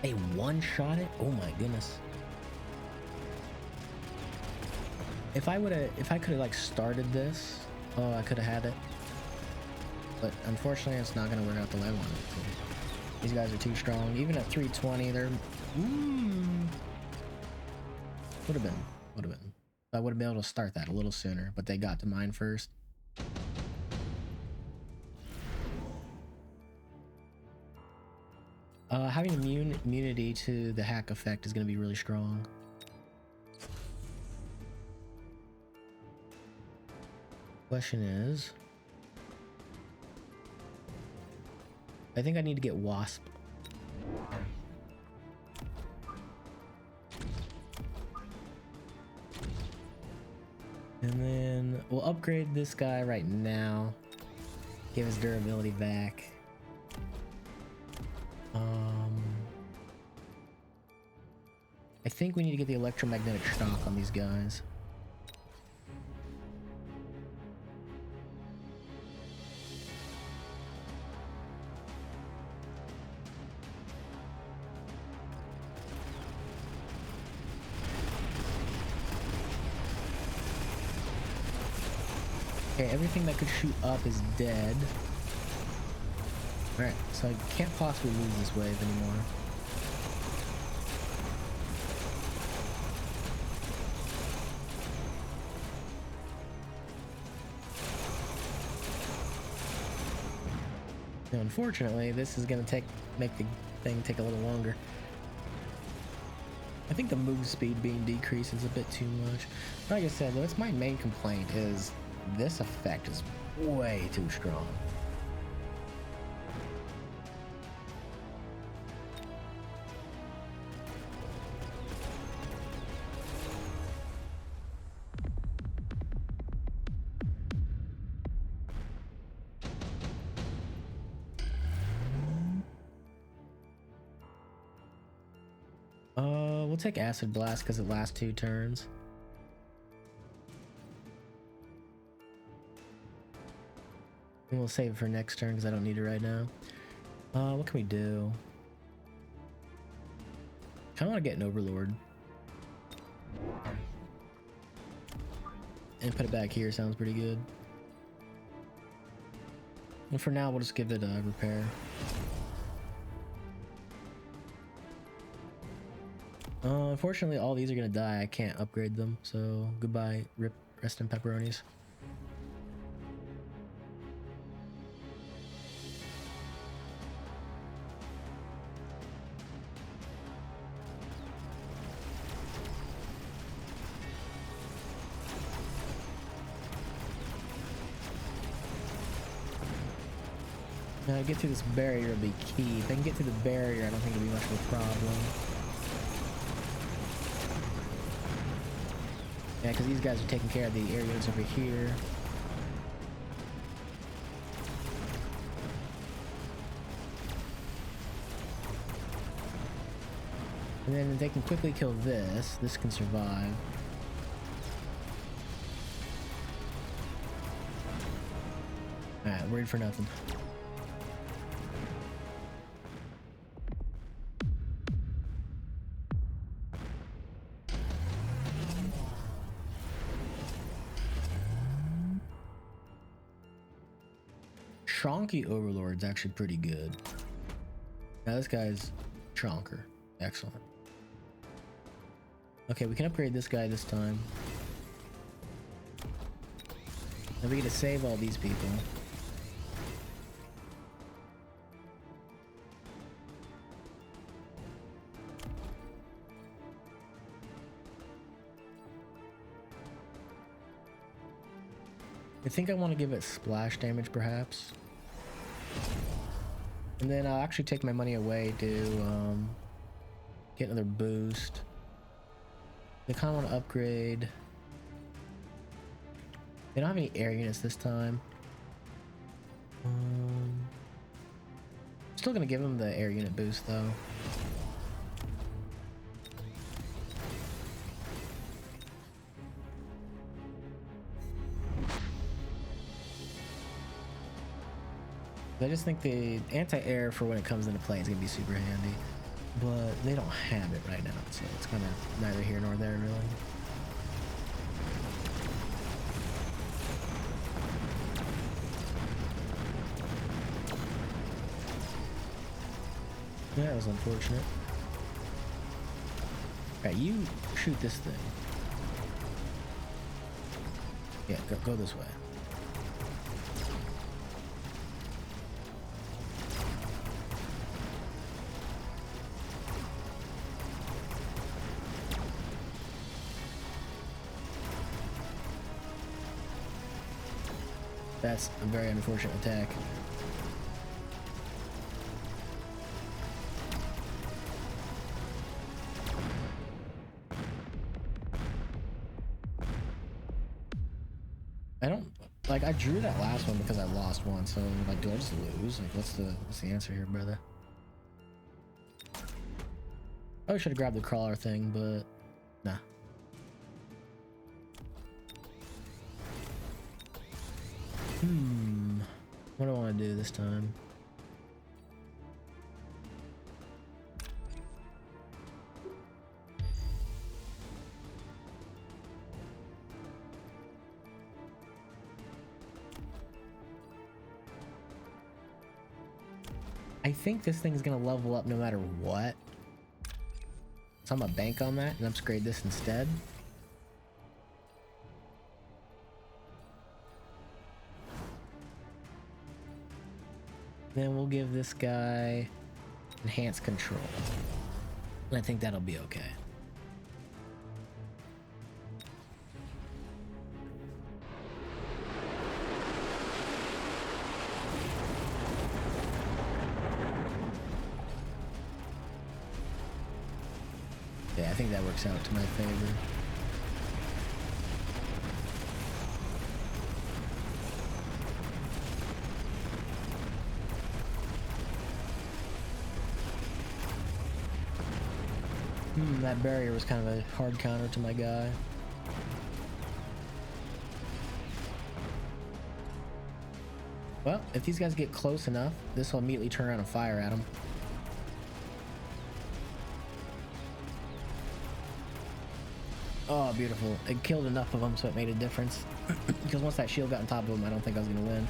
They one-shot it? Oh my goodness. If I could have like started this, oh, I could have had it. But unfortunately, it's not gonna work out the way I wanted it to. These guys are too strong. Even at 320, they're would have been. I would have been able to start that a little sooner, but they got to mine first. Having immunity to the hack effect is going to be really strong. Question is, I think I need to get Wasp. And then we'll upgrade this guy right now. Give his durability back. I think we need to get the electromagnetic shock on these guys. Okay, everything that could shoot up is dead. Alright, so I can't possibly lose this wave anymore. Now, unfortunately, this is going to make the thing take a little longer. I think the move speed being decreased is a bit too much. Like I said, though, it's my main complaint is this effect is way too strong. We'll take Acid Blast because it lasts 2 turns. And we'll save it for next turn because I don't need it right now. What can we do? I want to get an Overlord. And put it back here, sounds pretty good. And for now, we'll just give it a repair. Unfortunately, all these are gonna die. I can't upgrade them, so goodbye, rest in pepperonis. Now, to get through this barrier will be key. If I can get through the barrier, I don't think it'll be much of a problem. Yeah, because these guys are taking care of the areas over here. And then they can quickly kill this. This can survive. Alright, worried for nothing. Chonky Overlord's actually pretty good. Now this guy's chonker. Excellent. Okay, we can upgrade this guy this time. And we get to save all these people. I think I want to give it splash damage perhaps. And then I'll actually take my money away to get another boost. I kind of want to upgrade. They don't have any air units this time. Still gonna give them the air unit boost though. I just think the anti-air for when it comes into play is gonna be super handy, but they don't have it right now, so it's kind of neither here nor there really. Yeah, that was unfortunate. Alright, you shoot this thing. Yeah, go this way. That's a very unfortunate attack. I drew that last one because I lost one, so like, do I just lose? Like, what's the answer here, brother? I should have grabbed the crawler thing, but nah. What do I want to do this time? I think this thing's gonna level up no matter what. So I'm gonna bank on that and upgrade this instead. Then we'll give this guy enhanced control. And I think that'll be okay. think that works out to my favor. That barrier was kind of a hard counter to my guy. Well, if these guys get close enough, this will immediately turn around and fire at them. Oh, beautiful. It killed enough of them so it made a difference. Because once that shield got on top of them, I don't think I was going to win.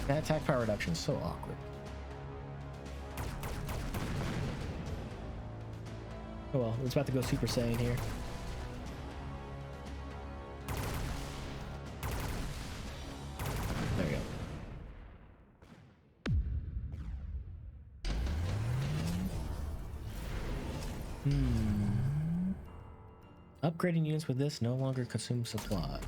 That attack power reduction is so awkward. Oh well, it's about to go Super Saiyan here. There we go. Upgrading units with this no longer consumes supplies.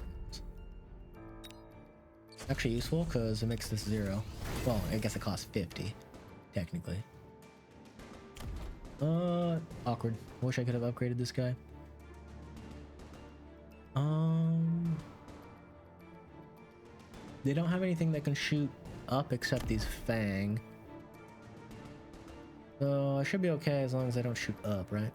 Actually useful because it makes this 0. Well, I guess it costs 50, technically. Awkward. Wish I could have upgraded this guy. They don't have anything that can shoot up except these Fang. So I should be okay as long as I don't shoot up, right?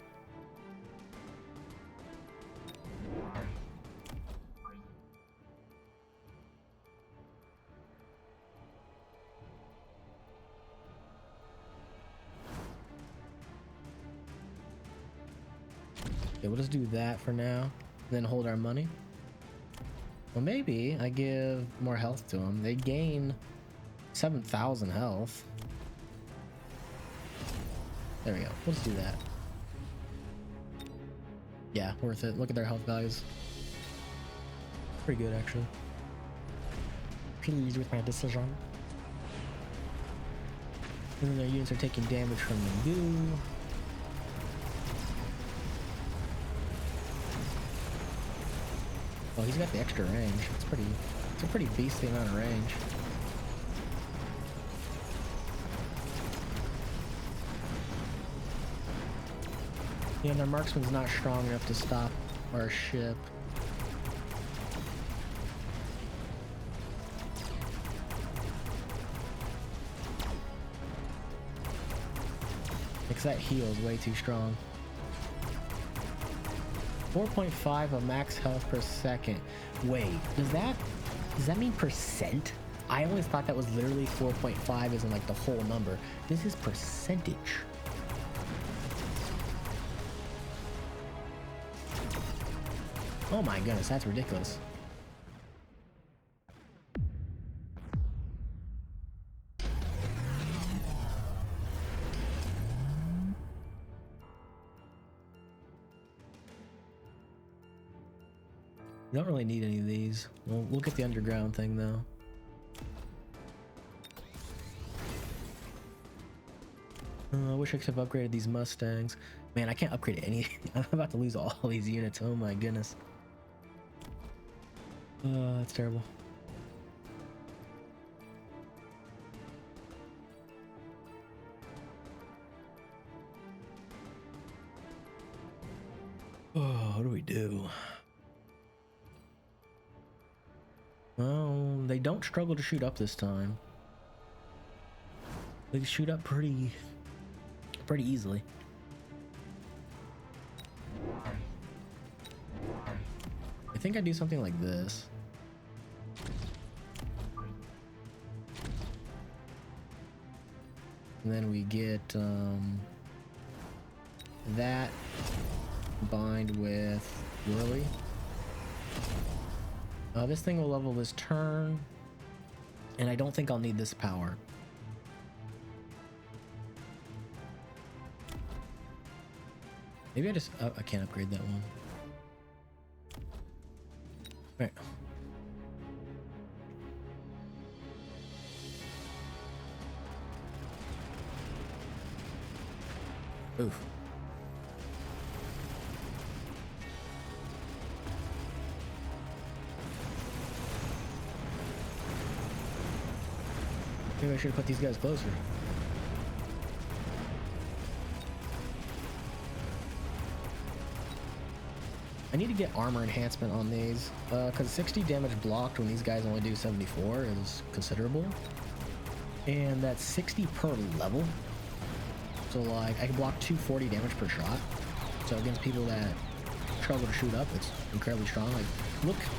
Okay, we'll just do that for now, then hold our money. Well, maybe I give more health to them. They gain 7,000 health. There we go. We'll just do that. Yeah, worth it. Look at their health values. Pretty good, actually. Pleased with my decision. And then their units are taking damage from the goo. Oh, he's got the extra range. It's a pretty beastly amount of range. Yeah, and their marksman's not strong enough to stop our ship. Because that heal is way too strong. 4.5 of max health per second. Wait, does that mean percent? I always thought that was literally 4.5 as in like the whole number. This is percentage. Oh my goodness, that's ridiculous. We don't really need any of these. We'll get the underground thing though. I wish I could have upgraded these Mustangs. Man, I can't upgrade any. I'm about to lose all these units. Oh my goodness. That's terrible. Oh, what do we do? Well, they don't struggle to shoot up this time. They shoot up pretty easily. I think I do something like this. And then we get that combined with Whirly. This thing will level this turn, and I don't think I'll need this power. Maybe I just I can't upgrade that one. Right. Oof. Maybe I should put these guys closer. I need to get armor enhancement on these, because 60 damage blocked when these guys only do 74 is considerable. And that's 60 per level. So like, I can block 240 damage per shot. So against people that struggle to shoot up, it's incredibly strong. Like,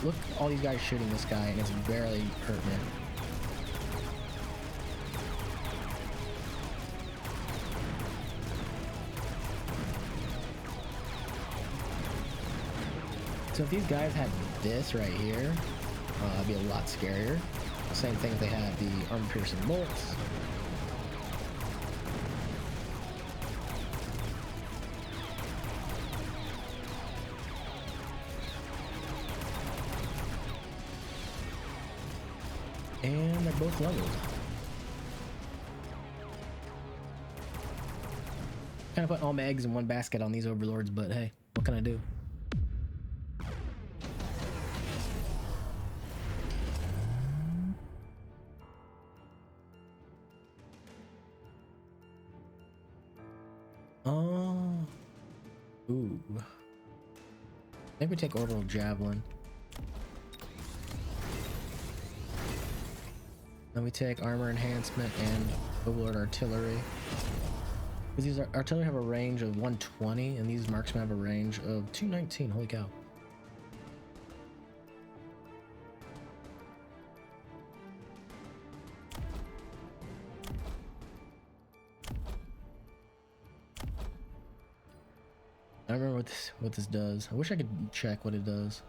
look, all these guys shooting this guy, and it's barely hurting it. So if these guys had this right here, it'd be a lot scarier. Same thing if they had the armor-piercing bullets. And they're both leveled. Kind of put all my eggs in one basket on these overlords, but hey, what can I do? Ooh. Maybe take orbital javelin. Then we take armor enhancement and overlord artillery. Because these artillery have a range of 120, and these marksmen have a range of 219. Holy cow. I don't remember what this does. I wish I could check what it does.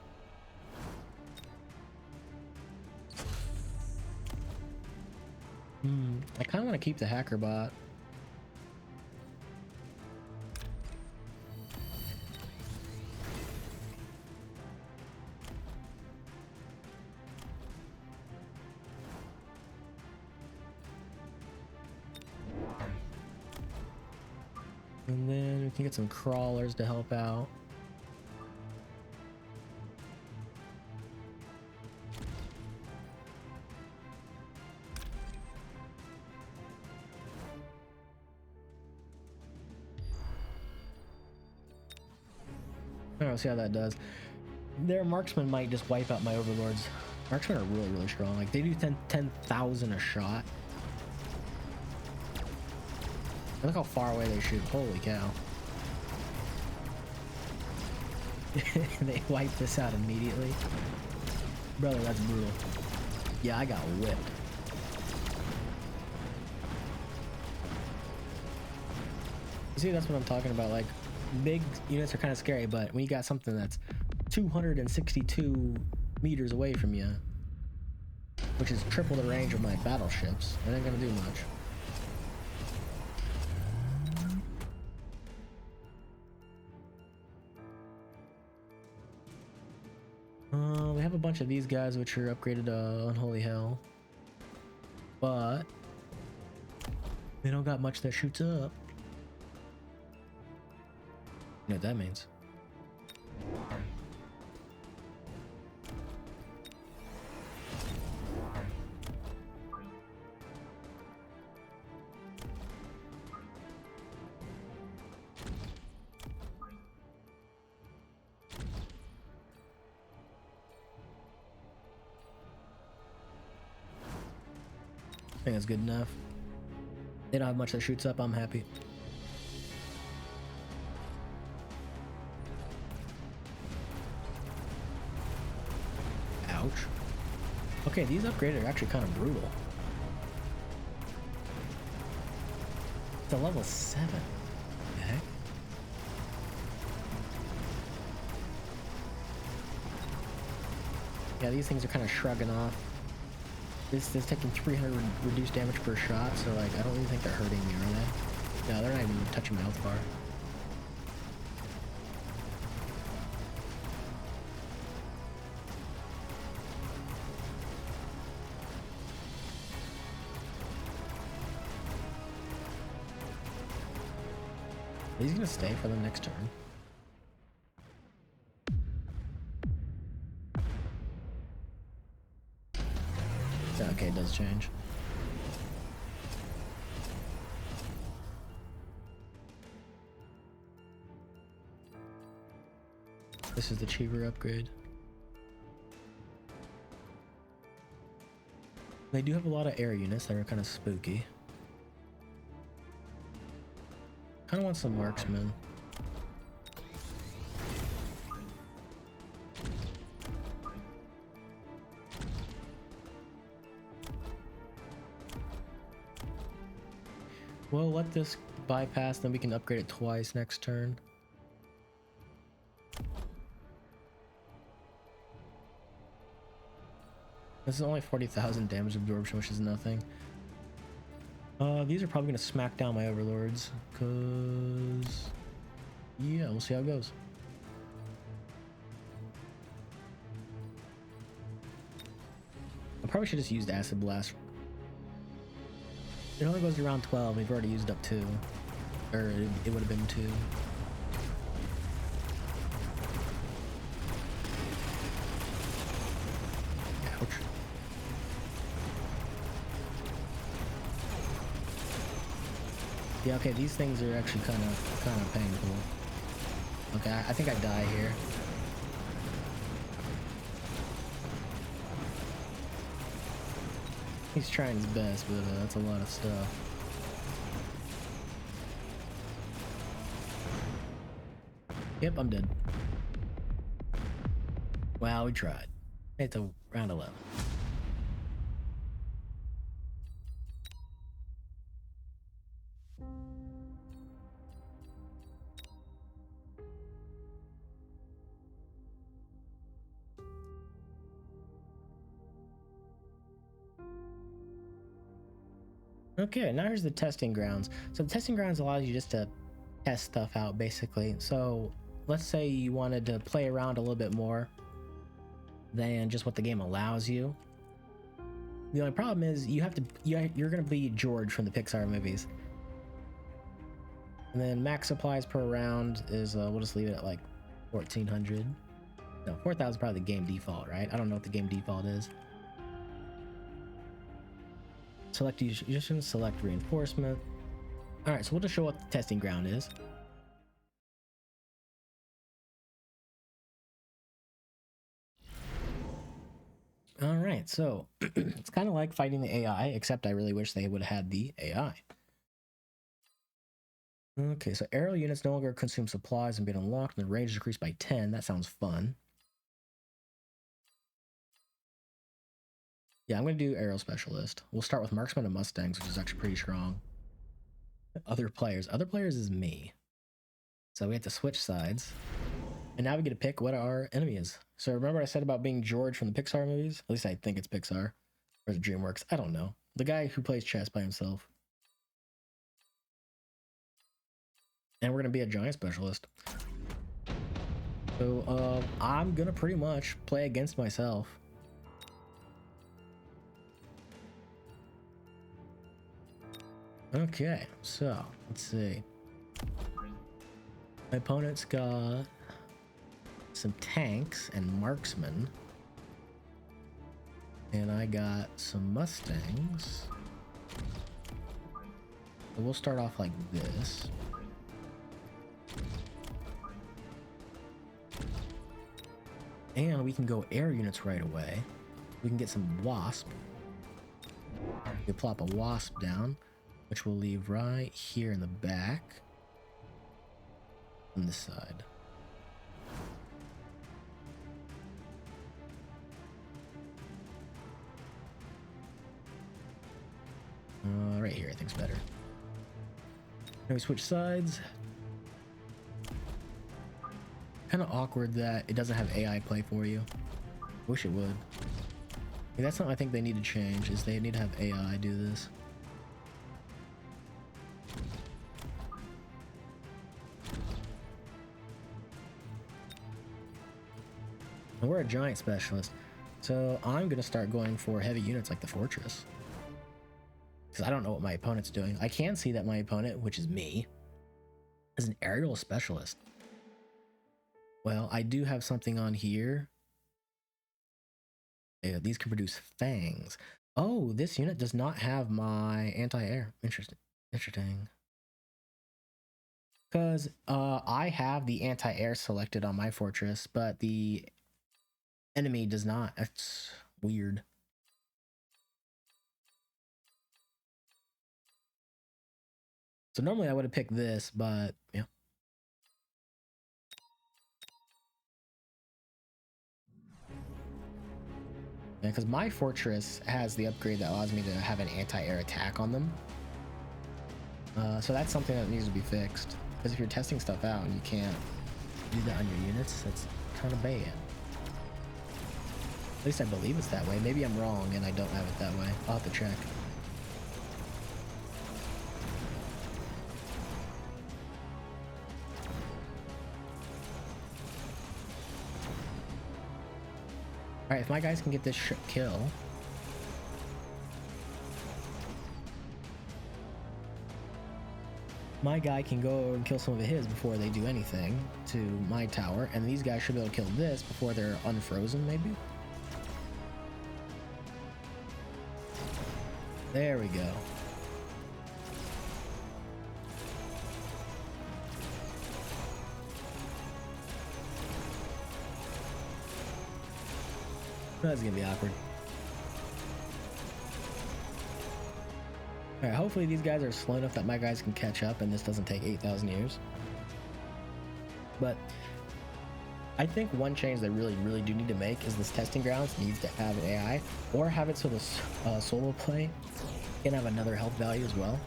I kind of want to keep the hacker bot. And then we can get some crawlers to help out. Alright, we'll see how that does. Their marksmen might just wipe out my overlords. Marksmen are really, really strong. Like, they do 10,000 a shot. Look how far away they shoot. Holy cow. They wipe this out immediately. Brother, that's brutal. Yeah, I got whipped. You see, that's what I'm talking about. Like, big units are kind of scary, but when you got something that's 262 meters away from you, which is triple the range of my battleships, it ain't gonna do much. We have a bunch of these guys which are upgraded to Unholy Hell, but they don't got much that shoots up. You know what that means. I think that's good enough. They don't have much that shoots up, I'm happy. Ouch. Okay, these upgrades are actually kind of brutal. It's a level 7. What the heck? Yeah, these things are kind of shrugging off. This is taking 300 reduced damage per shot, so like, I don't even think they're hurting me, are they? No, they're not even touching my health bar. He's gonna stay for the next turn. Okay, it does change. This is the cheaper upgrade. They do have a lot of air units that are kind of spooky. Kind of want some marksmen. We'll let this bypass, then we can upgrade it twice next turn. This is only 40,000 damage absorption, which is nothing. These are probably gonna smack down my overlords, cause yeah, we'll see how it goes. I probably should have just used acid blast. It only goes to round 12. We've already used up 2, or it would have been 2. Ouch. Yeah, okay, these things are actually kind of painful. Okay, I think I die here. He's trying his best, but that's a lot of stuff. Yep, I'm dead. Wow, we tried. It's a round 11. Okay, now here's the testing grounds. So the testing grounds allows you just to test stuff out, basically. So let's say you wanted to play around a little bit more than just what the game allows you. The only problem is you're gonna be George from the Pixar movies. And then max supplies per round is we'll just leave it at like 1,400. No, 4,000 is probably the game default, right? I don't know what the game default is. Select musician, select reinforcement. All right, so we'll just show what the testing ground is. All right, so it's kind of like fighting the AI, except I really wish they would have had the AI. Okay, so aerial units no longer consume supplies and been unlocked, and the range is increased by 10. That sounds fun. Yeah, I'm going to do aerial specialist. We'll start with marksman and mustangs, which is actually pretty strong. Other players is me. So we have to switch sides. And now we get to pick what our enemy is. So remember I said about being George from the Pixar movies? At least I think it's Pixar. Or is it DreamWorks? I don't know. The guy who plays chess by himself. And we're going to be a giant specialist. So I'm going to pretty much play against myself. Okay, so let's see. My opponent's got some tanks and marksmen. And I got some mustangs. So we'll start off like this. And we can go air units right away. We can get some wasp. We plop a wasp down, which we'll leave right here in the back on this side. Right here I think's better. Now we switch sides. Kind of awkward that it doesn't have AI play for you. Wish it would. Yeah, that's something I think they need to change, is they need to have AI do this. And we're a giant specialist, so I'm gonna start going for heavy units like the fortress. Because I don't know what my opponent's doing. I can see that my opponent, which is me, As an aerial specialist. Well, I do have something on here. Yeah, these can produce fangs. Oh, this unit does not have my anti-air. Interesting. Interesting. Because I have the anti-air selected on my fortress, but the enemy does not. That's weird. So normally I would have picked this, but yeah. Yeah, because my fortress has the upgrade that allows me to have an anti-air attack on them. So that's something that needs to be fixed. Because if you're testing stuff out and you can't do that on your units, that's kind of bad. At least I believe it's that way. Maybe I'm wrong and I don't have it that way. I'll have to check. Alright, if my guys can get this kill. My guy can go and kill some of his before they do anything to my tower. And these guys should be able to kill this before they're unfrozen, maybe? There we go. That's gonna be awkward. Alright, hopefully these guys are slow enough that my guys can catch up and this doesn't take 8,000 years. But I think one change they really do need to make is this testing grounds needs to have an AI, or have it so the solo play can have another health value as well.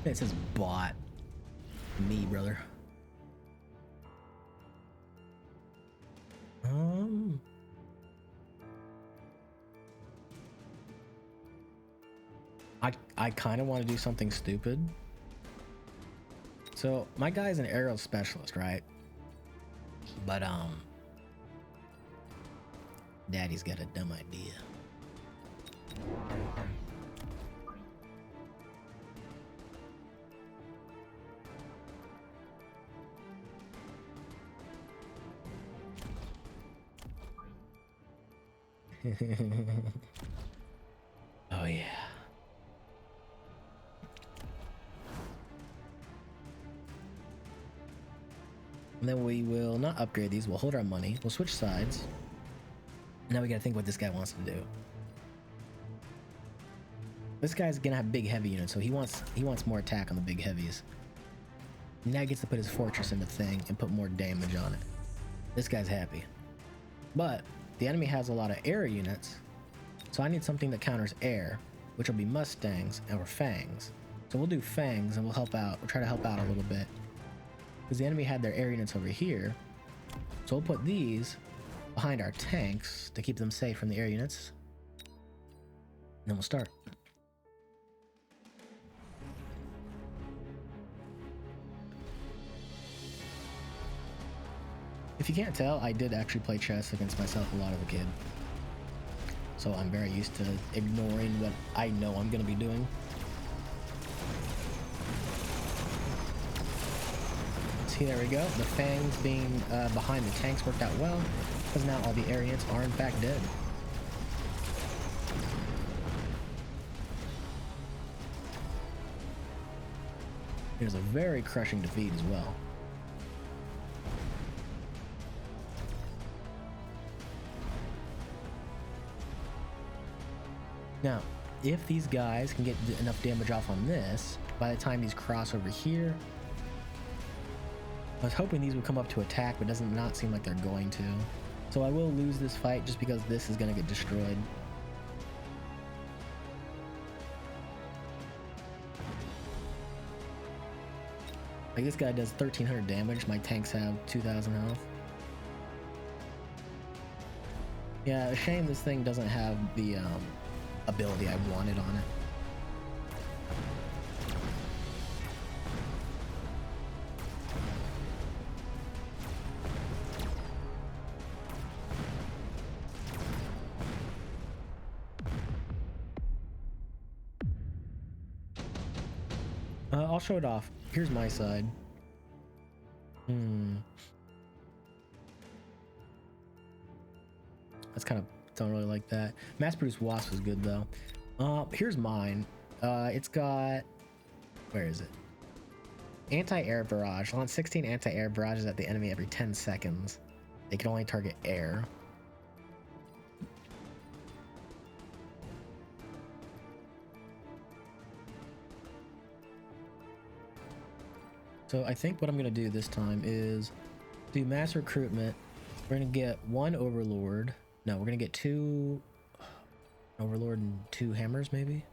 It says bot. Me, brother. I kind of want to do something stupid. So my guy's an aerial specialist, right? But Daddy's got a dumb idea. Oh yeah. And then we will not upgrade these, we'll hold our money, we'll switch sides. Now we gotta think what this guy wants to do. This guy's gonna have big heavy units, so he wants more attack on the big heavies. Now he gets to put his fortress in the thing and put more damage on it. This guy's happy. But the enemy has a lot of air units, so I need something that counters air, which will be Mustangs or Fangs. So we'll do Fangs and we'll help out, we'll try to help out a little bit. Because the enemy had their air units over here. So we'll put these behind our tanks to keep them safe from the air units. And then we'll start. If you can't tell, I did actually play chess against myself a lot as a kid. So I'm very used to ignoring what I know I'm going to be doing. See, there we go. The Fangs being behind the tanks worked out well, because now all the air units are in fact dead. It was a very crushing defeat as well. Now, if these guys can get enough damage off on this, by the time these cross over here, I was hoping these would come up to attack, but it does not seem like they're going to. So I will lose this fight just because this is going to get destroyed. Like, this guy does 1,300 damage, my tanks have 2,000 health. Yeah, a shame this thing doesn't have the ability I wanted on it. I'll show it off. Here's my side. That's kind of, don't really like that. Mass produced wasp is good though. Here's mine. It's got, where is it? Anti-air barrage. Launch 16 anti-air barrages at the enemy every 10 seconds. They can only target air. So I think what I'm gonna do this time is do mass recruitment. We're gonna get one overlord. No, we're gonna get 2 overlord and 2 hammers maybe.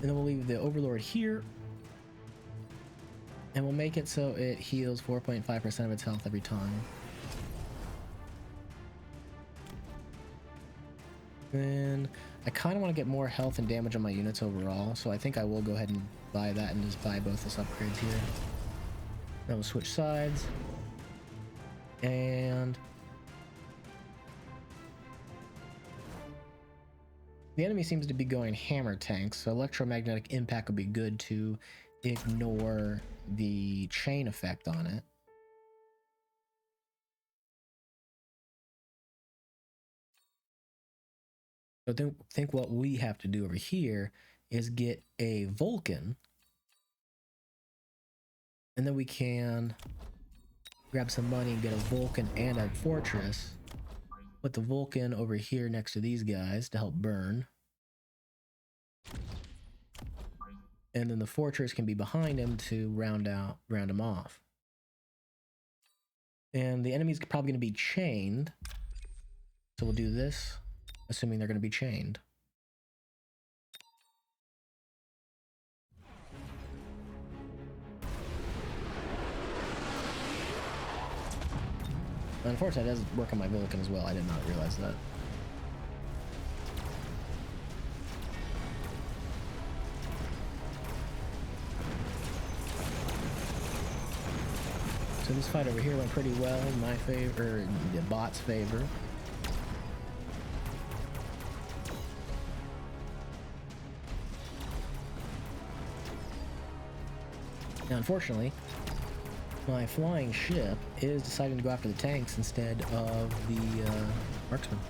And then we'll leave the overlord here. And we'll make it so it heals 4.5% of its health every time. Then I kind of want to get more health and damage on my units overall, so I think I will go ahead and buy that and just buy both those upgrades here. Then we'll switch sides. And the enemy seems to be going hammer tanks, so electromagnetic impact would be good to ignore the chain effect on it. So think what we have to do over here is get a Vulcan, and then we can grab some money and get a Vulcan and a fortress. Put the Vulcan over here next to these guys to help burn. And then the fortress can be behind him to round him off. And the enemy's probably going to be chained. So we'll do this, assuming they're going to be chained. Unfortunately, it does work on my Vulcan as well. I did not realize that. So this fight over here went pretty well in my favor, or the bot's favor. Now, unfortunately, my flying ship is deciding to go after the tanks instead of the marksman.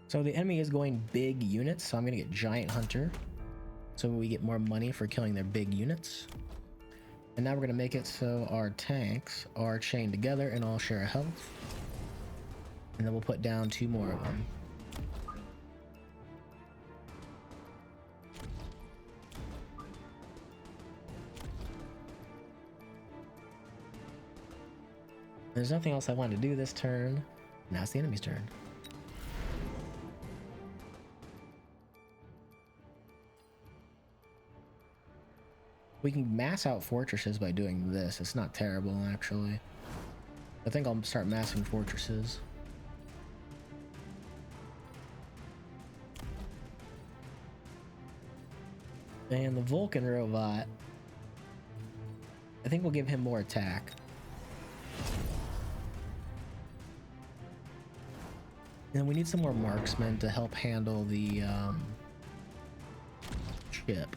So the enemy is going big units, so I'm going to get Giant Hunter, so we get more money for killing their big units. And now we're going to make it so our tanks are chained together and all share a health. And then we'll put down 2 more of them. There's nothing else I want to do this turn. Now it's the enemy's turn. We can mass out fortresses by doing this. It's not terrible, actually. I think I'll start massing fortresses. And the Vulcan robot, I think we'll give him more attack. And we need some more marksmen to help handle the ship.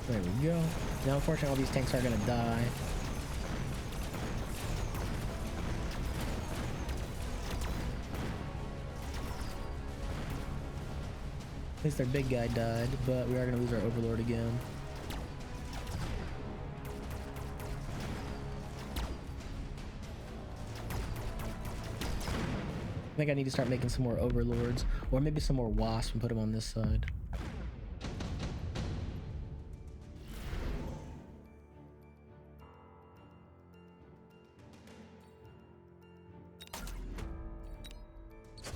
There we go. Now, unfortunately, all these tanks are going to die. At least their big guy died, but we are going to lose our Overlord again. think I need to start making some more overlords, or maybe some more wasps and put them on this side.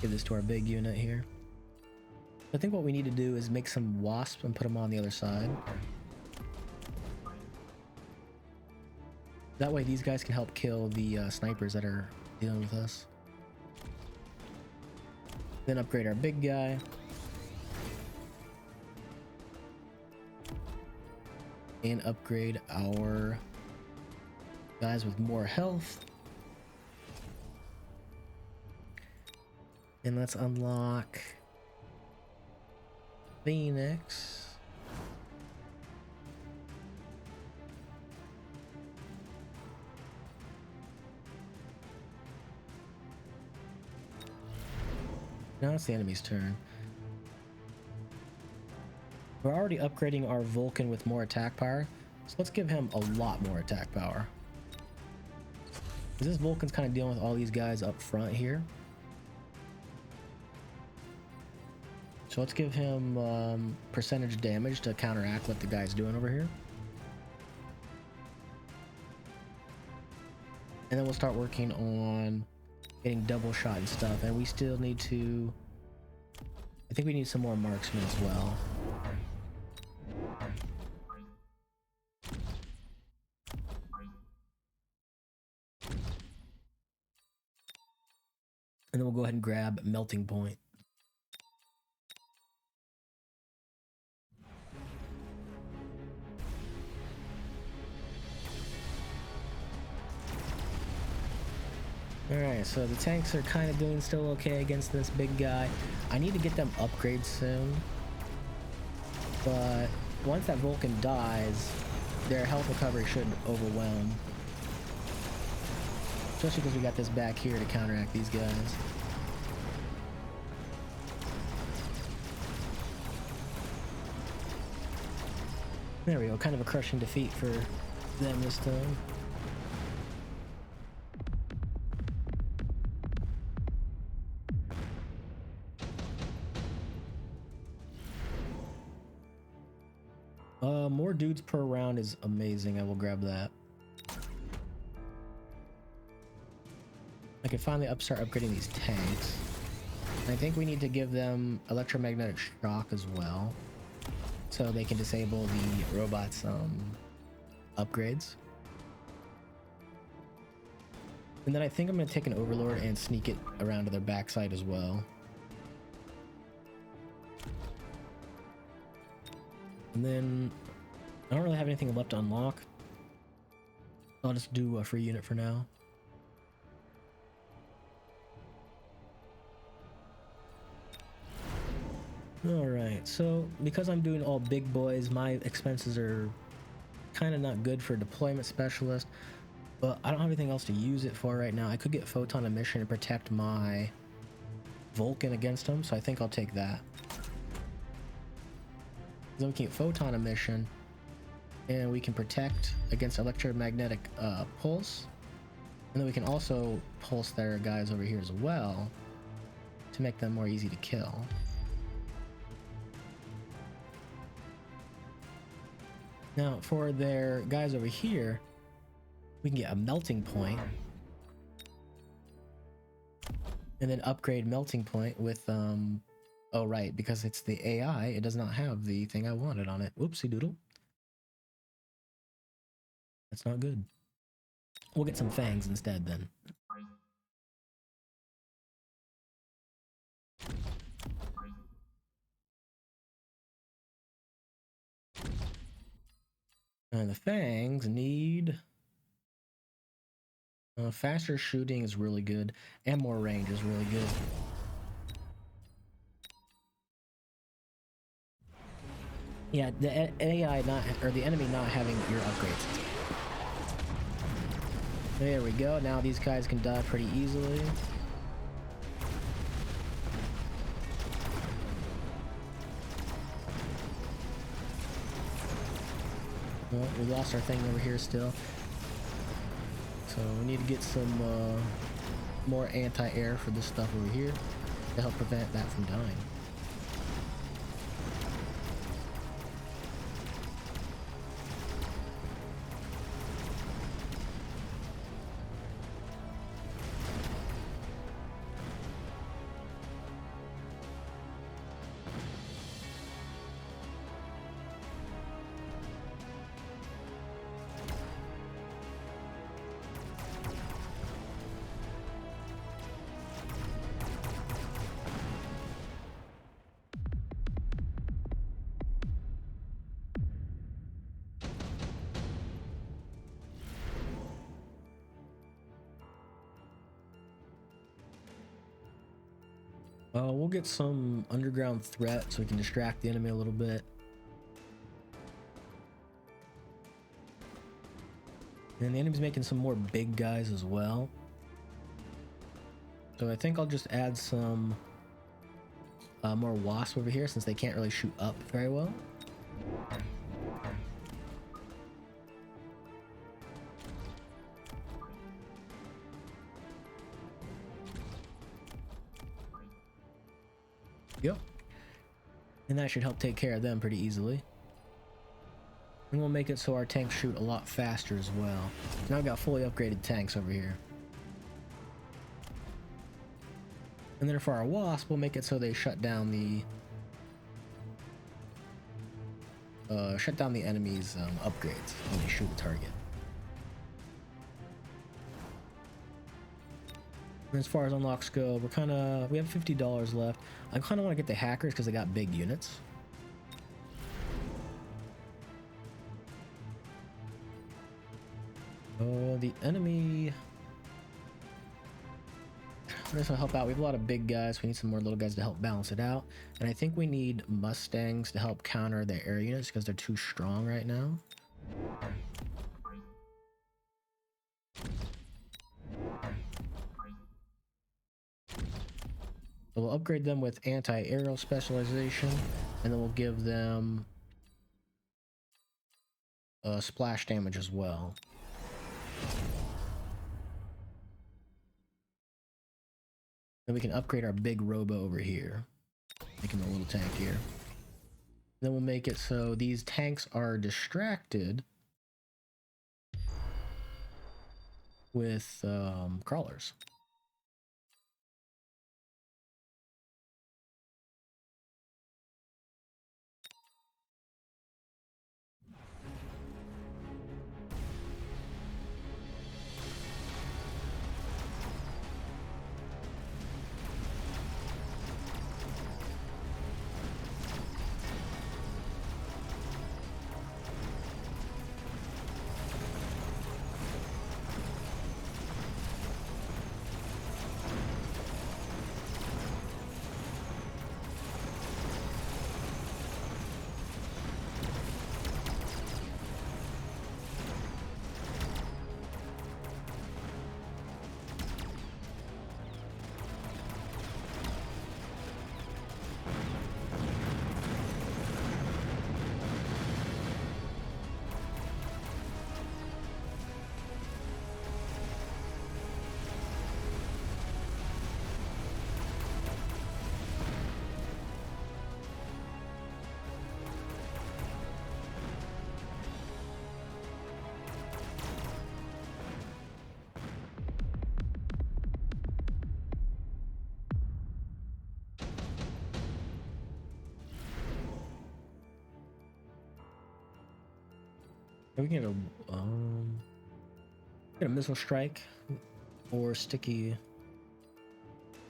Give this to our big unit here. I think what we need to do is make some wasps and put them on the other side. That way these guys can help kill the snipers that are dealing with us. Then upgrade our big guy. And upgrade our guys with more health. And let's unlock Phoenix. Now it's the enemy's turn. We're already upgrading our Vulcan with more attack power, so let's give him a lot more attack power. This Vulcan's kind of dealing with all these guys up front here. So let's give him percentage damage to counteract what the guy's doing over here. And then we'll start working on getting double shot and stuff. And we still need to... I think we need some more marksmen as well. And then we'll go ahead and grab melting point. Alright, so the tanks are kind of doing still okay against this big guy. I need to get them upgrades soon. But once that Vulcan dies, their health recovery should overwhelm. Especially because we got this back here to counteract these guys. There we go, kind of a crushing defeat for them this time. More dudes per round is amazing. I will grab that. I can finally start upgrading these tanks. And I think we need to give them electromagnetic shock as well, so they can disable the robots' upgrades. And then I think I'm going to take an Overlord and sneak it around to their backside as well. And then I don't really have anything left to unlock. I'll just do a free unit for now. Alright, so because I'm doing all big boys, my expenses are kind of not good for deployment specialist, but I don't have anything else to use it for right now. I could get photon emission and protect my Vulcan against them, so I think I'll take that. Then we can get photon emission, and we can protect against electromagnetic pulse, and then we can also pulse their guys over here as well to make them more easy to kill. Now for their guys over here, we can get a melting point and then upgrade melting point with oh right, because it's the AI, it does not have the thing I wanted on it. Whoopsie doodle. That's not good. We'll get some fangs instead then. And the fangs need... faster shooting is really good, and more range is really good. Yeah, the AI not, or the enemy not having your upgrades. There we go, now these guys can die pretty easily. Well, we lost our thing over here still. So we need to get some more anti-air for this stuff over here to help prevent that from dying. We'll get some underground threat so we can distract the enemy a little bit. And the enemy's making some more big guys as well. So I think I'll just add some more wasps over here since they can't really shoot up very well. Yep. And that should help take care of them pretty easily. And we'll make it so our tanks shoot a lot faster as well. Now I've got fully upgraded tanks over here. And then for our wasp, we'll make it so they shut down the enemy's upgrades when they shoot the target. And as far as unlocks go, we have $50 left. I kind of want to get the hackers because they got big units. The enemy, this will help out. We have a lot of big guys. We need some more little guys to help balance it out. And I think we need Mustangs to help counter their air units because they're too strong right now. So we'll upgrade them with anti-aero specialization, and then we'll give them splash damage as well. Then we can upgrade our big robo over here, make him a little tankier. Then we'll make it so these tanks are distracted with crawlers. We can get a missile strike or sticky.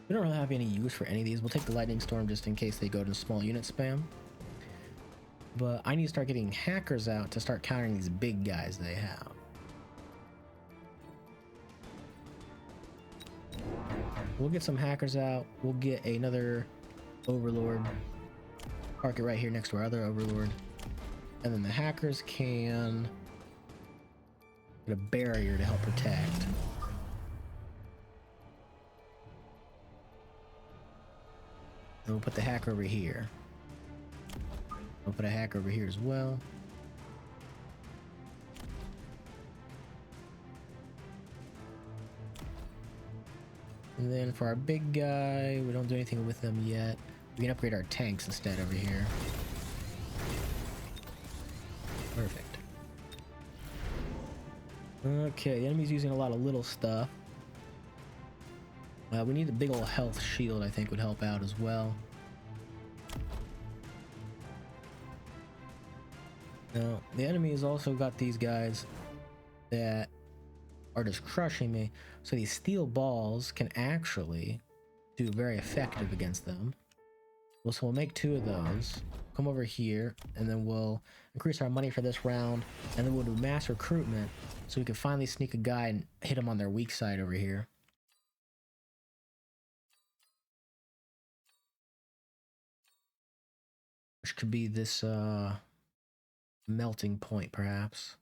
We don't really have any use for any of these. We'll take the lightning storm just in case they go to small unit spam. But I need to start getting hackers out to start countering these big guys they have. We'll get some hackers out. We'll get another overlord. Park it right here next to our other overlord. And then the hackers can get a barrier to help protect. And we'll put the hacker over here. We'll put a hacker over here as well. And then for our big guy, we don't do anything with them yet. We can upgrade our tanks instead over here. Perfect. Okay, the enemy's using a lot of little stuff. We need a big old health shield, I think would help out as well. Now, the enemy has also got these guys that are just crushing me. So these steel balls can actually do very effective against them. Well, so we'll make 2 of those. Come over here, and then we'll increase our money for this round, and then we'll do mass recruitment so we can finally sneak a guy and hit him on their weak side over here. Which could be this melting point, perhaps.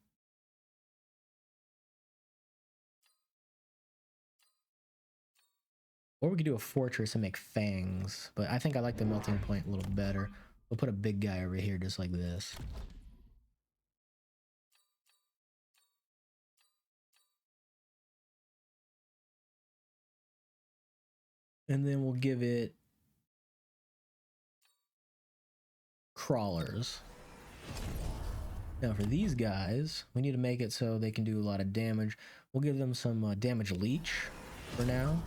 Or we could do a fortress and make fangs, but I think I like the melting point a little better. We'll put a big guy over here just like this. And then we'll give it crawlers. Now for these guys, we need to make it so they can do a lot of damage. We'll give them some damage leech for now.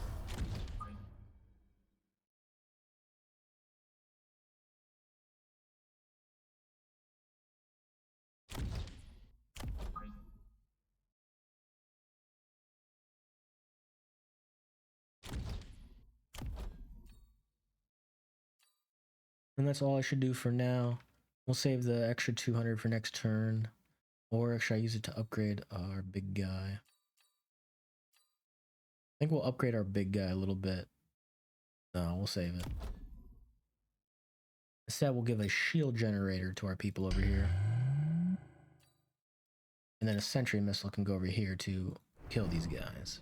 And that's all I should do for now. We'll save the extra 200 for next turn. Or should I use it to upgrade our big guy? I think we'll upgrade our big guy a little bit. No, we'll save it. Instead, we'll give a shield generator to our people over here. And then a sentry missile can go over here to kill these guys.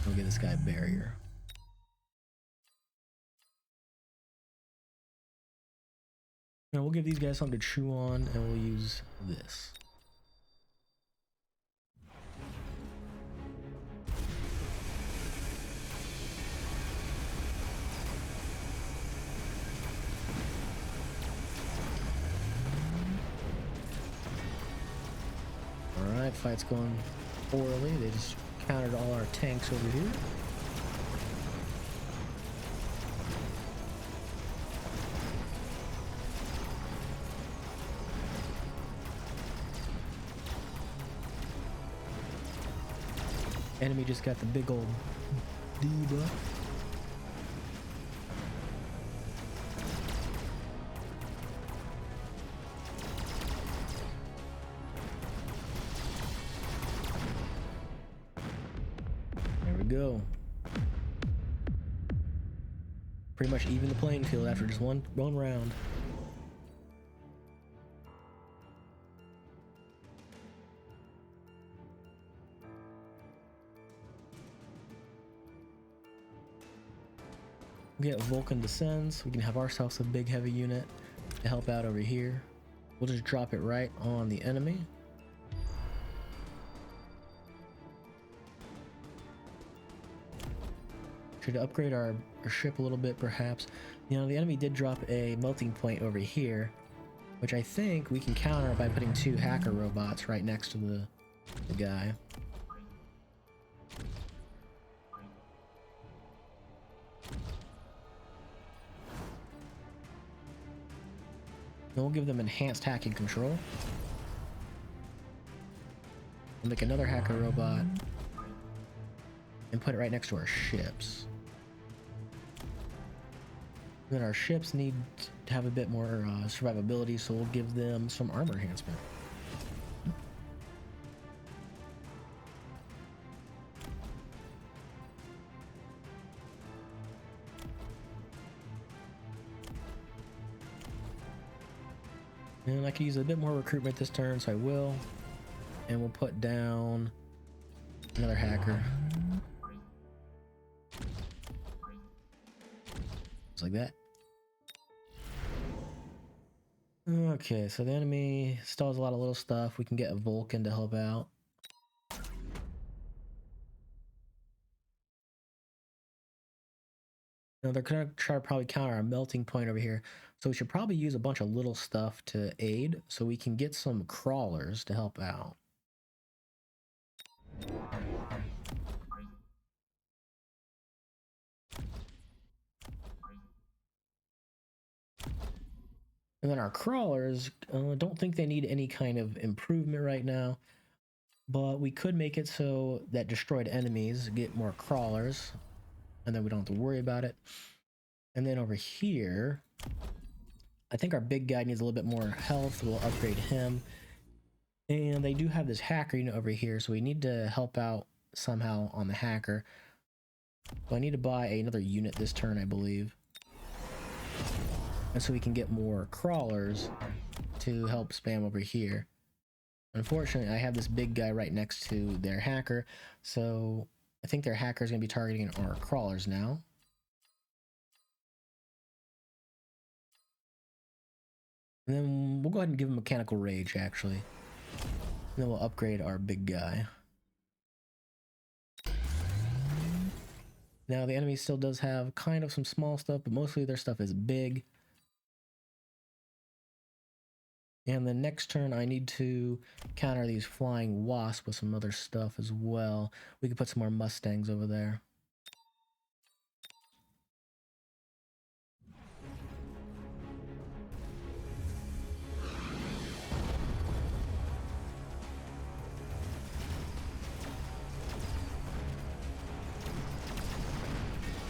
We'll give this guy a barrier. Now we'll give these guys something to chew on, and we'll use this. Alright, fight's going poorly. They just countered all our tanks over here. Enemy just got the big old debuff. There we go. Pretty much even the playing field after just one round. We get Vulcan Descends. We can have ourselves a big heavy unit to help out over here. We'll just drop it right on the enemy. Should upgrade our ship a little bit, perhaps. You know, the enemy did drop a melting point over here, which I think we can counter by putting 2 hacker robots right next to the guy. Then we'll give them enhanced hacking control. We'll make another hacker robot and put it right next to our ships. Then our ships need to have a bit more survivability, so we'll give them some armor enhancement. And I could use a bit more recruitment this turn, so I will. And we'll put down another hacker. Just like that. Okay, so the enemy still has a lot of little stuff. We can get a Vulcan to help out. Now they're gonna try to probably counter our melting point over here. So we should probably use a bunch of little stuff to aid so we can get some crawlers to help out. And then our crawlers, don't think they need any kind of improvement right now. But we could make it so that destroyed enemies get more crawlers. And then we don't have to worry about it. And then over here, I think our big guy needs a little bit more health. We'll upgrade him. And they do have this hacker unit over here, so we need to help out somehow on the hacker. So I need to buy another unit this turn, I believe. And so we can get more crawlers to help spam over here. Unfortunately, I have this big guy right next to their hacker, so I think their hacker is going to be targeting our crawlers now. And then we'll go ahead and give him Mechanical Rage, actually. And then we'll upgrade our big guy. Now, the enemy still does have kind of some small stuff, but mostly their stuff is big. And the next turn, I need to counter these flying wasps with some other stuff as well. We could put some more Mustangs over there.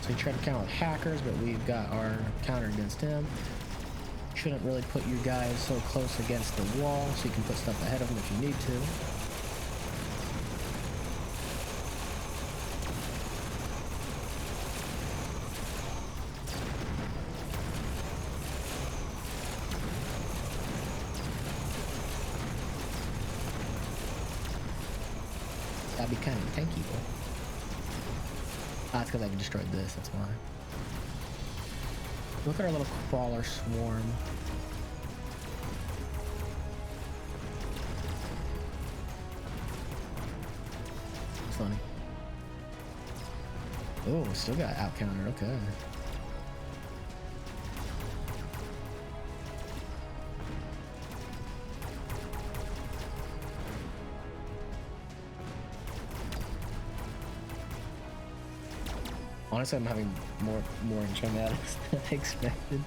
So you try to counter with hackers, but we've got our counter against him. Shouldn't really put your guys so close against the wall, so you can put stuff ahead of them if you need to. That'd be kind of tanky, though. Ah, it's because I destroyed this, that's why. Look at our little crawler swarm. It's funny. Oh, still got out counter, okay. Honestly, I'm having more enchantmatics than I expected.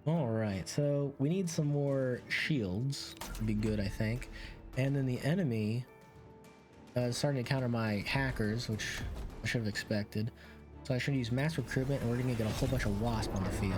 Alright, so we need some more shields. Would be good, I think. And then the enemy is starting to counter my hackers, which I should have expected. So I should use mass recruitment, and we're gonna get a whole bunch of wasps on the field.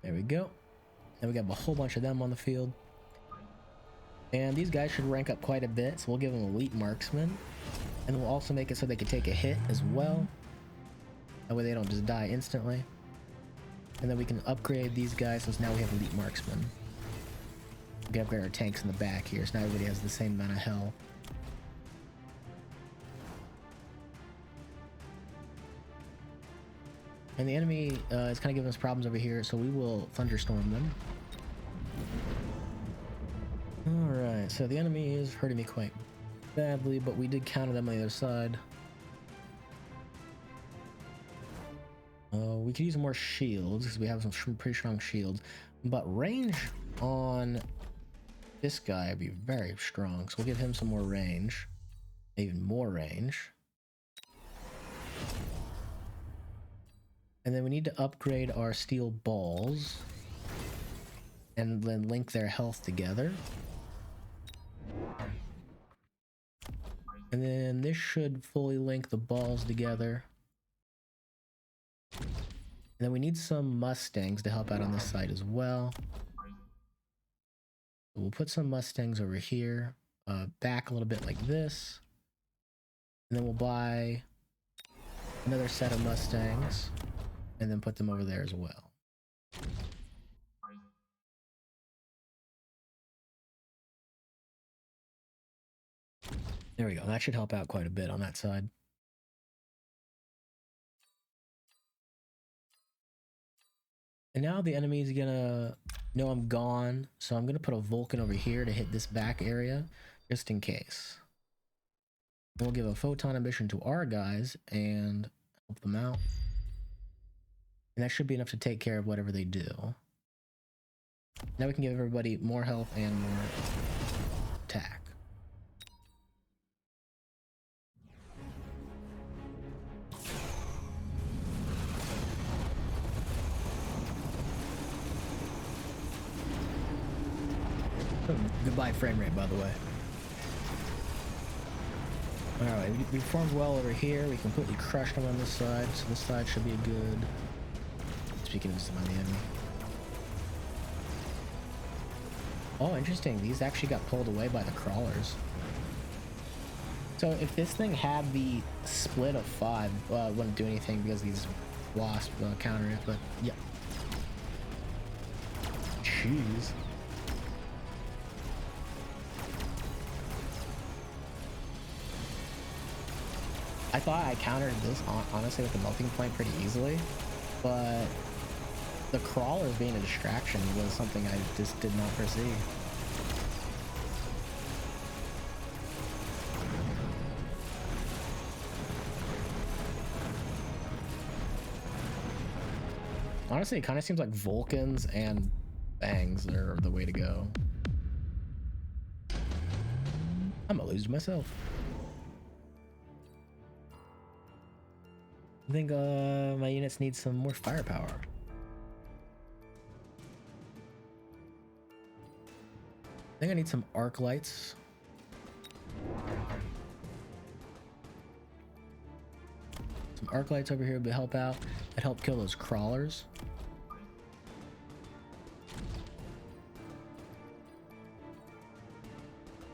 There we go. And we got a whole bunch of them on the field. And these guys should rank up quite a bit, so we'll give them elite marksman. And we'll also make it so they can take a hit as well. That way they don't just die instantly. And then we can upgrade these guys since now we have elite marksman. We can upgrade our tanks in the back here, so now everybody has the same amount of health. And the enemy is kind of giving us problems over here, so we will thunderstorm them. Alright, so the enemy is hurting me quite badly, but we did counter them on the other side. We could use more shields, because we have some pretty strong shields. But range on this guy would be very strong, so we'll give him some more range. Even more range. And then we need to upgrade our steel balls. And then link their health together. And then this should fully link the balls together. And then we need some Mustangs to help out on this side as well. So we'll put some Mustangs over here, back a little bit like this. And then we'll buy another set of Mustangs and then put them over there as well. There we go. That should help out quite a bit on that side. And now the enemy is gonna know I'm gone, so I'm gonna put a Vulcan over here to hit this back area, just in case. And we'll give a photon emission to our guys and help them out. And that should be enough to take care of whatever they do. Now we can give everybody more health and more attack. Goodbye frame rate, by the way. Alright, we formed well over here. We completely crushed them on this side, so this side should be a good... Speaking of some of the enemy. Oh, interesting. These actually got pulled away by the crawlers. So if this thing had the split of 5, it wouldn't do anything because these wasps counter it, but yeah. Jeez. I thought I countered this, honestly, with the melting point pretty easily, but the crawlers being a distraction was something I just did not foresee. Honestly, it kind of seems like Vulcans and Bangs are the way to go. I'm gonna lose myself. I think my units need some more firepower. I think I need some arc lights. Some arc lights over here would help out. That help kill those crawlers.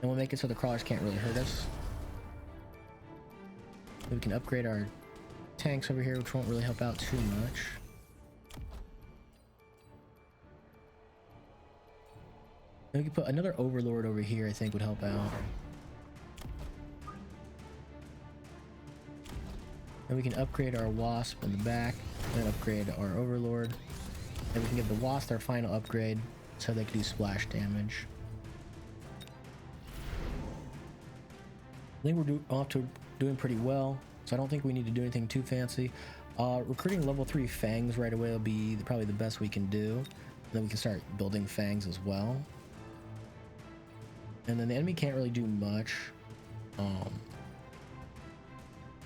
And we'll make it so the crawlers can't really hurt us. We can upgrade our tanks over here, which won't really help out too much. And we can put another overlord over here, I think would help out. And we can upgrade our wasp in the back, and then upgrade our overlord. And we can give the wasp our final upgrade so they can do splash damage. I think we're off to doing pretty well, so I don't think we need to do anything too fancy. Recruiting level 3 fangs right away will be probably the best we can do. And then we can start building fangs as well. And then the enemy can't really do much.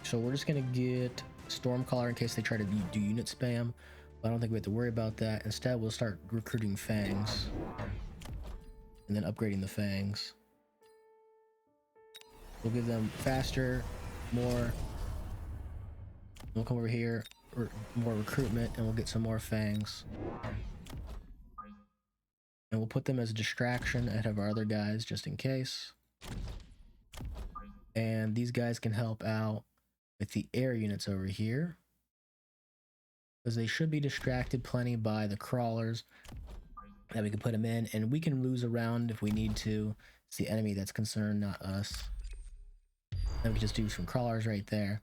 So we're just gonna get Stormcaller in case they try to do unit spam. But I don't think we have to worry about that. Instead, we'll start recruiting fangs. And then upgrading the fangs. We'll give them faster, more. We'll come over here, more recruitment, and we'll get some more fangs. And we'll put them as a distraction ahead of our other guys, just in case. And these guys can help out with the air units over here, because they should be distracted plenty by the crawlers. That we can put them in, and we can lose a round if we need to. It's the enemy that's concerned, not us. Then we can just do some crawlers right there.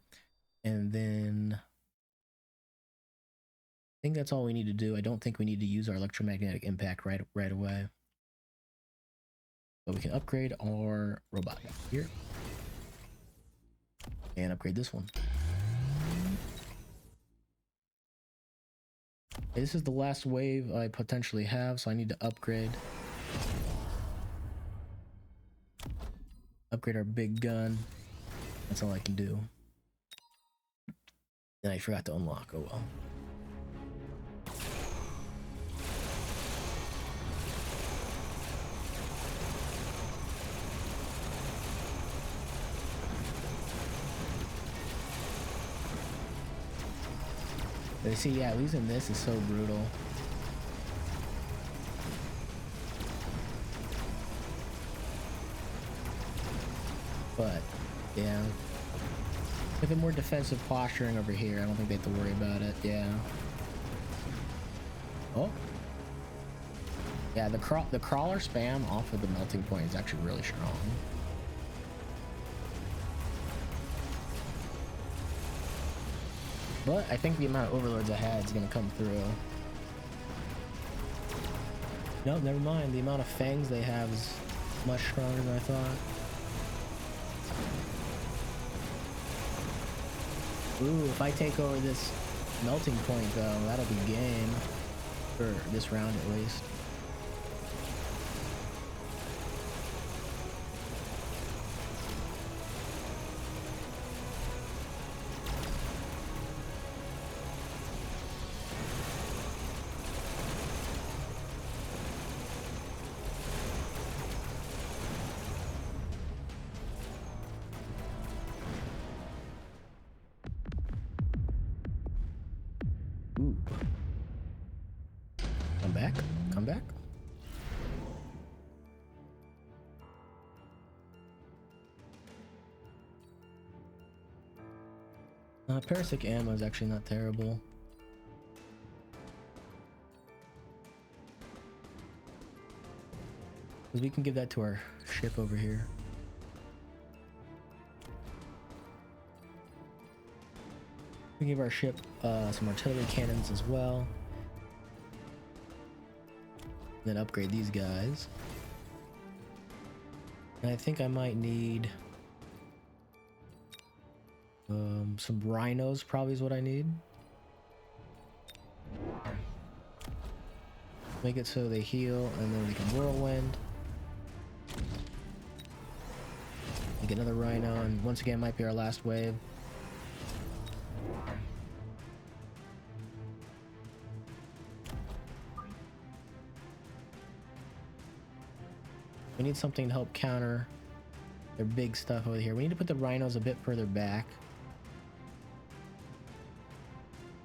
And then I think that's all we need to do. I don't think we need to use our electromagnetic impact right away. But we can upgrade our robot here. And upgrade this one. Okay, this is the last wave I potentially have, so I need to upgrade. Upgrade our big gun. That's all I can do. And I forgot to unlock, oh well. But see, yeah, losing this is so brutal. But, yeah. With a more defensive posturing over here, I don't think they have to worry about it, yeah. Oh. Yeah, the crawler spam off of the melting point is actually really strong. But I think the amount of overloads I had is going to come through. No, never mind. The amount of fangs they have is much stronger than I thought. Ooh, if I take over this melting point though, that'll be game. For this round at least. Ooh. Come back. Come back. Parasitic ammo is actually not terrible. Because we can give that to our ship over here. We can give our ship some artillery cannons as well. Then upgrade these guys. And I think I might need some rhinos, probably is what I need. Make it so they heal and then we can whirlwind. Make another rhino, and once again might be our last wave. We need something to help counter their big stuff over here. We need to put the rhinos a bit further back.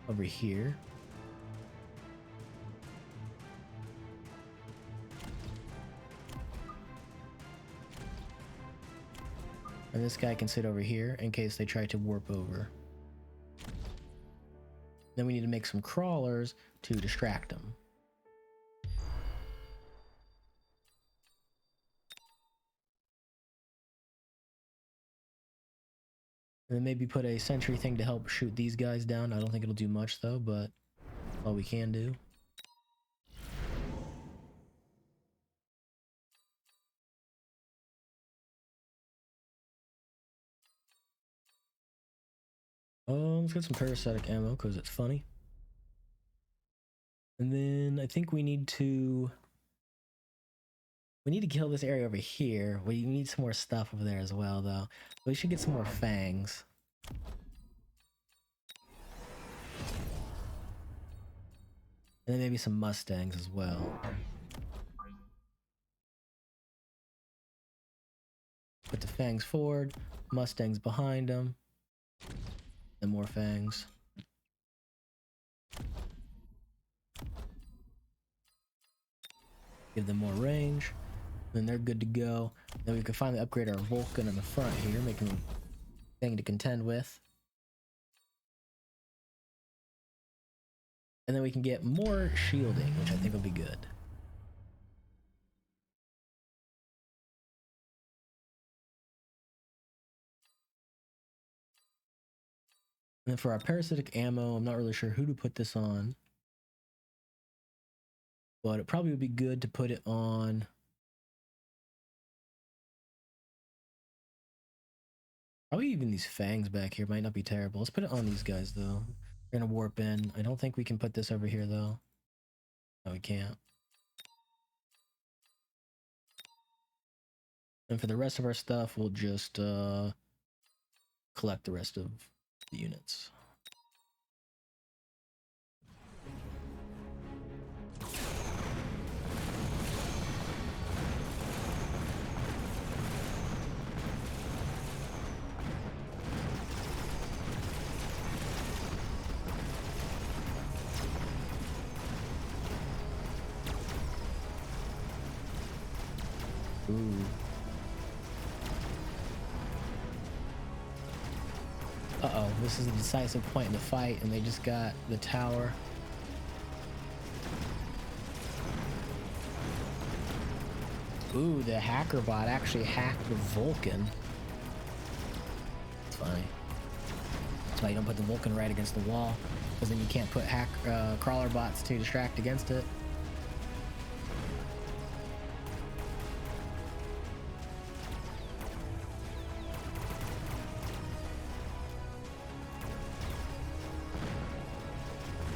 Over here. And this guy can sit over here in case they try to warp over. Then we need to make some crawlers to distract them. And then maybe put a sentry thing to help shoot these guys down. I don't think it'll do much though, but all we can do. Let's get some parasitic ammo because it's funny. And then I think we need to kill this area over here. We need some more stuff over there as well though. We should get some more fangs. And then maybe some mustangs as well. Put the fangs forward, mustangs behind them, and more fangs. Give them more range, then they're good to go. Then we can finally upgrade our Vulcan in the front here, making a thing to contend with. And then we can get more shielding, which I think will be good. And then for our parasitic ammo, I'm not really sure who to put this on. But it probably would be good to put it on probably even these fangs back here might not be terrible. Let's put it on these guys though. We're gonna warp in. I don't think we can put this over here though. No, we can't. And for the rest of our stuff, we'll just collect the rest of the units. Ooh. Uh-oh, this is a decisive point in the fight, and they just got the tower. Ooh, the hacker bot actually hacked the Vulcan. It's funny. That's why you don't put the Vulcan right against the wall, because then you can't put crawler bots to distract against it.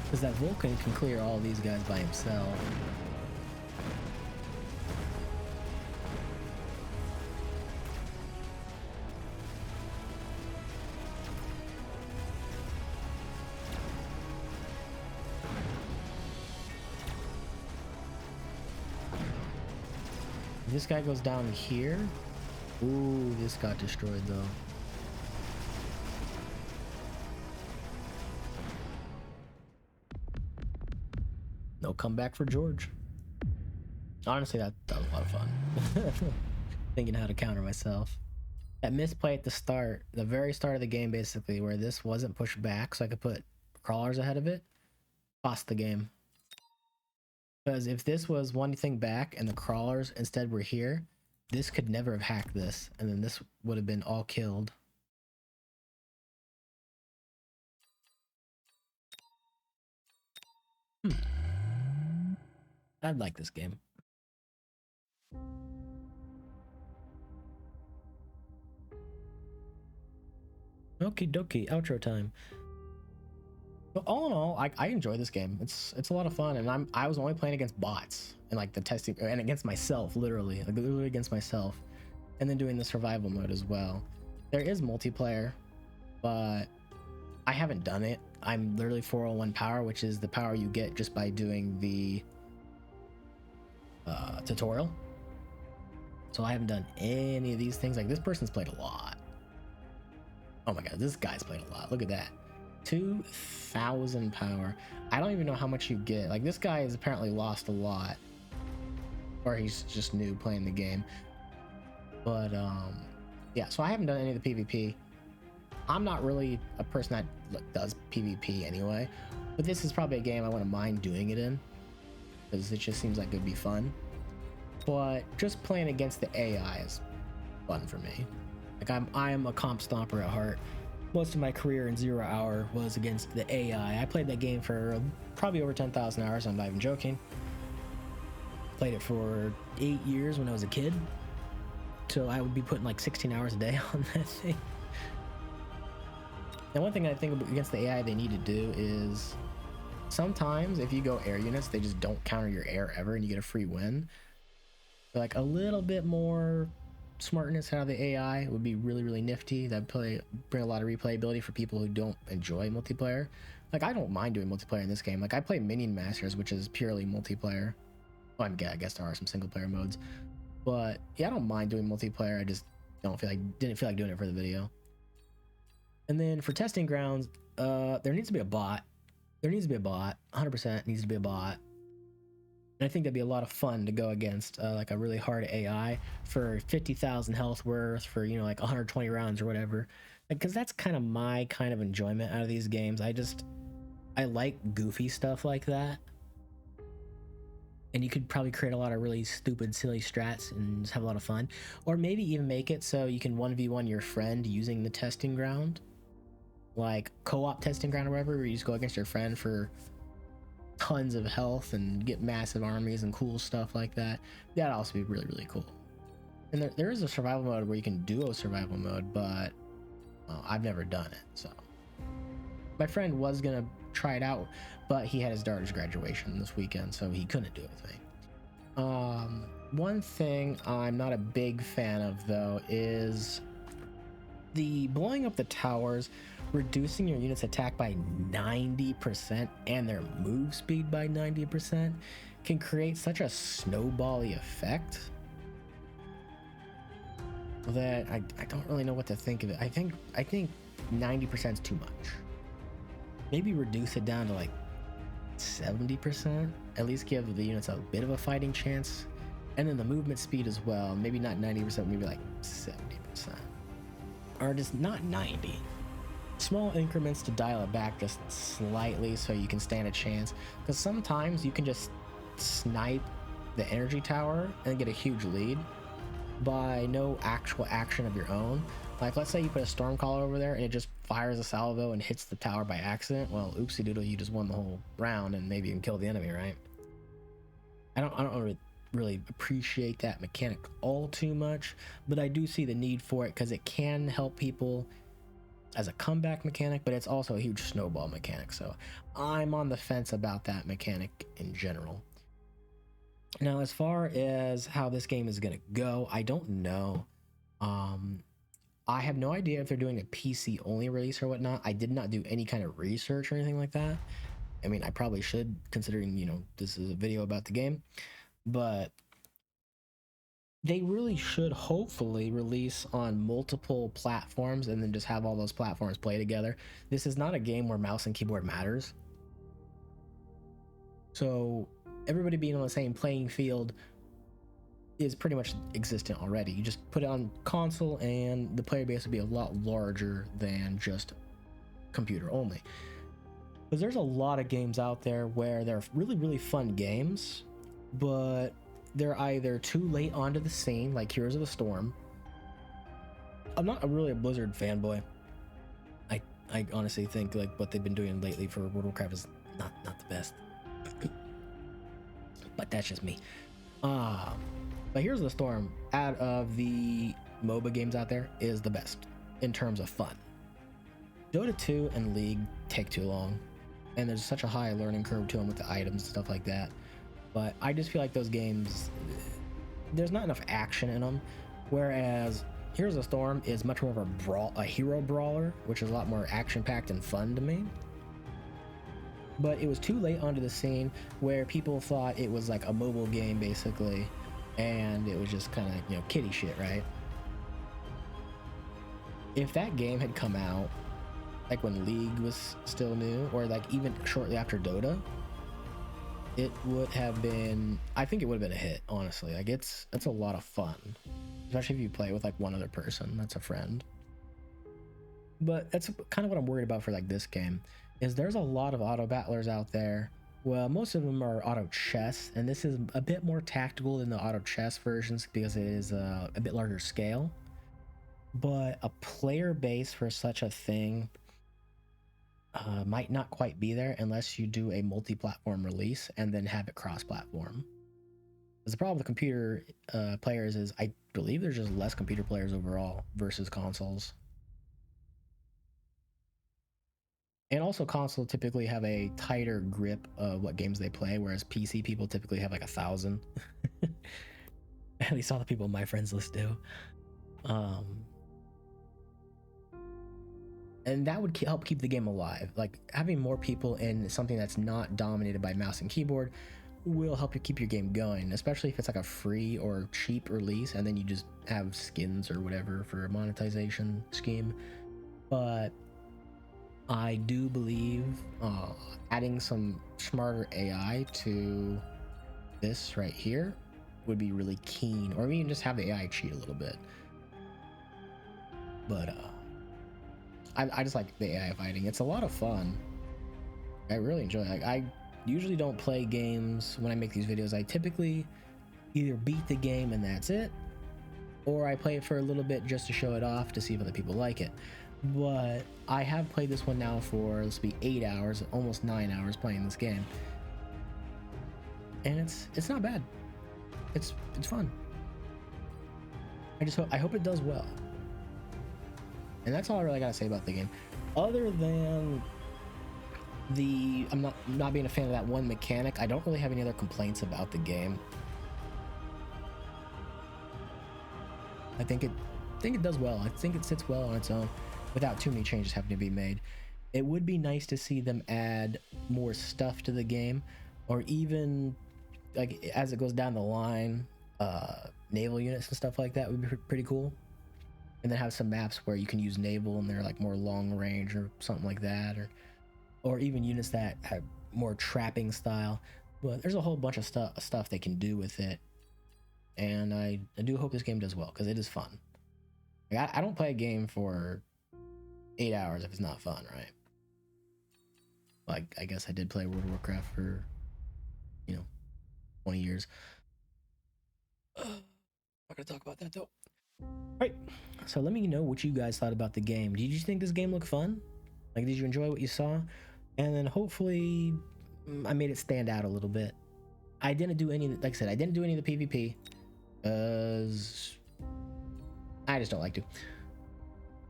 Because that Vulcan can clear all these guys by himself. This guy goes down here. Ooh, this got destroyed though. No comeback for George. Honestly, that was a lot of fun. Thinking how to counter myself. That misplay at the start, the very start of the game basically, where this wasn't pushed back so I could put crawlers ahead of it, lost the game. Because if this was one thing back and the crawlers instead were here, this could never have hacked this, and then this would have been all killed. I'd like this game. Okie dokie, outro time. But all in all, I enjoy this game. It's a lot of fun, and I was only playing against bots and like the testing, and against myself, literally against myself, and then doing the survival mode as well. There is multiplayer, but I haven't done it. I'm literally 401 power, which is the power you get just by doing the tutorial. So I haven't done any of these things. Like this person's played a lot. Oh my god, this guy's played a lot. Look at that. 2,000 power. I don't even know how much you get. Like this guy has apparently lost a lot, or he's just new playing the game. But yeah, so I haven't done any of the PvP. I'm not really a person that does PvP anyway, but this is probably a game I wouldn't mind doing it in, because it just seems like it'd be fun. But just playing against the AI is fun for me. Like I'm a comp stomper at heart. Most of my career in 0 Hour was against the AI. I played that game for probably over 10,000 hours. I'm not even joking. Played it for 8 years when I was a kid. So I would be putting like 16 hours a day on that thing. And one thing I think against the AI they need to do is sometimes if you go air units, they just don't counter your air ever and you get a free win. So like a little bit more smartness out of the AI would be really, really nifty. That'd bring a lot of replayability for people who don't enjoy multiplayer. Like I don't mind doing multiplayer in this game. Like I play Minion Masters, which is purely multiplayer. Well, I guess there are some single player modes, but yeah, I don't mind doing multiplayer. I just didn't feel like doing it for the video. And then for testing grounds, there needs to be a bot. There needs to be a bot. 100% needs to be a bot. And I think that'd be a lot of fun to go against like a really hard AI for 50,000 health worth for, you know, like 120 rounds or whatever. Because that's kind of my kind of enjoyment out of these games. I like goofy stuff like that. And you could probably create a lot of really stupid, silly strats and just have a lot of fun. Or maybe even make it so you can 1v1 your friend using the testing ground. Like co-op testing ground or whatever, where you just go against your friend for tons of health and get massive armies and cool stuff like that. That'd also be really, really cool. And there is a survival mode where you can duo survival mode, but I've never done it. So my friend was gonna try it out, but he had his daughter's graduation this weekend, so he couldn't do it with me. One thing I'm not a big fan of though is the blowing up the towers, reducing your unit's attack by 90% and their move speed by 90% can create such a snowbally effect that I don't really know what to think of it. I think 90% is too much. Maybe reduce it down to like 70%. At least give the units a bit of a fighting chance. And then the movement speed as well, maybe not 90%, maybe like 70%, or just not 90. Small increments to dial it back just slightly so you can stand a chance, because sometimes you can just snipe the energy tower and get a huge lead by no actual action of your own. Like, let's say you put a Stormcaller over there and it just fires a salvo and hits the tower by accident. Well, oopsie doodle, you just won the whole round and maybe you can kill the enemy, right? I don't really appreciate that mechanic all too much, but I do see the need for it because it can help people as a comeback mechanic, but it's also a huge snowball mechanic. So I'm on the fence about that mechanic in general. Now, as far as how this game is gonna go, I don't know. I have no idea if they're doing a PC only release or whatnot. I did not do any kind of research or anything like that. I mean, I probably should, considering, you know, this is a video about the game, but they really should hopefully release on multiple platforms and then just have all those platforms play together. This is not a game where mouse and keyboard matters. So everybody being on the same playing field is pretty much existent already. You just put it on console and the player base would be a lot larger than just computer only. Because there's a lot of games out there where they're really, really fun games, but they're either too late onto the scene, like Heroes of the Storm. I'm not really a Blizzard fanboy. I honestly think like what they've been doing lately for World of Warcraft is not the best. But that's just me. But Heroes of the Storm, out of the MOBA games out there, is the best in terms of fun. Dota 2 and League take too long, and there's such a high learning curve to them with the items and stuff like that. But I just feel like those games, there's not enough action in them, whereas Heroes of the Storm is much more of a hero brawler, which is a lot more action-packed and fun to me. But it was too late onto the scene where people thought it was like a mobile game basically, and it was just kind of, you know, kiddie shit, right? If that game had come out like when League was still new, or like even shortly after Dota, it would have been, I think it would have been a hit, honestly. Like it's a lot of fun, especially if you play with like one other person that's a friend. But that's kind of what I'm worried about for like this game, is there's a lot of auto battlers out there. Well, most of them are auto chess, and this is a bit more tactical than the auto chess versions because it is a bit larger scale. But a player base for such a thing might not quite be there unless you do a multi-platform release and then have it cross-platform. Because the problem with computer players is I believe there's just less computer players overall versus consoles. And also consoles typically have a tighter grip of what games they play, whereas PC people typically have like 1,000. At least all the people on my friends list do. And that would help keep the game alive. Like having more people in something that's not dominated by mouse and keyboard will help you keep your game going, especially if it's like a free or cheap release and then you just have skins or whatever for a monetization scheme. But I do believe adding some smarter AI to this right here would be really keen, or even just have the AI cheat a little bit. But I just like the AI fighting. It's a lot of fun. I really enjoy it. Like, I usually don't play games when I make these videos. I typically either beat the game and that's it, or I play it for a little bit just to show it off to see if other people like it. But I have played this one now for, let's be 8 hours, almost 9 hours playing this game, and it's not bad. It's fun. I hope it does well. And that's all I really gotta say about the game. Other than I'm not being a fan of that one mechanic, I don't really have any other complaints about the game. I think it does well. I think it sits well on its own without too many changes having to be made. It would be nice to see them add more stuff to the game, or even like as it goes down the line, naval units and stuff like that would be pretty cool. And then have some maps where you can use naval and they're like more long range or something like that, or even units that have more trapping style. But there's a whole bunch of stuff they can do with it. and I do hope this game does well because it is fun. Like, I don't play a game for 8 hours if it's not fun, right? Like, I guess I did play World of Warcraft for, 20 years. Not gonna talk about that though. All right, so let me know what you guys thought about the game. Did you think this game looked fun? Like, did you enjoy what you saw? And then hopefully I made it stand out a little bit. I didn't do any, like I said, I didn't do any of the PvP because I just don't like to.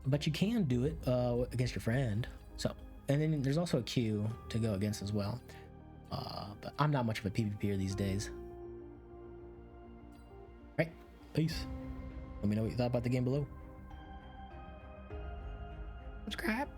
But you can do it against your friend. So, and then there's also a queue to go against as well. But I'm not much of a PvPer these days. All right, peace. Let me know what you thought about the game below. Subscribe.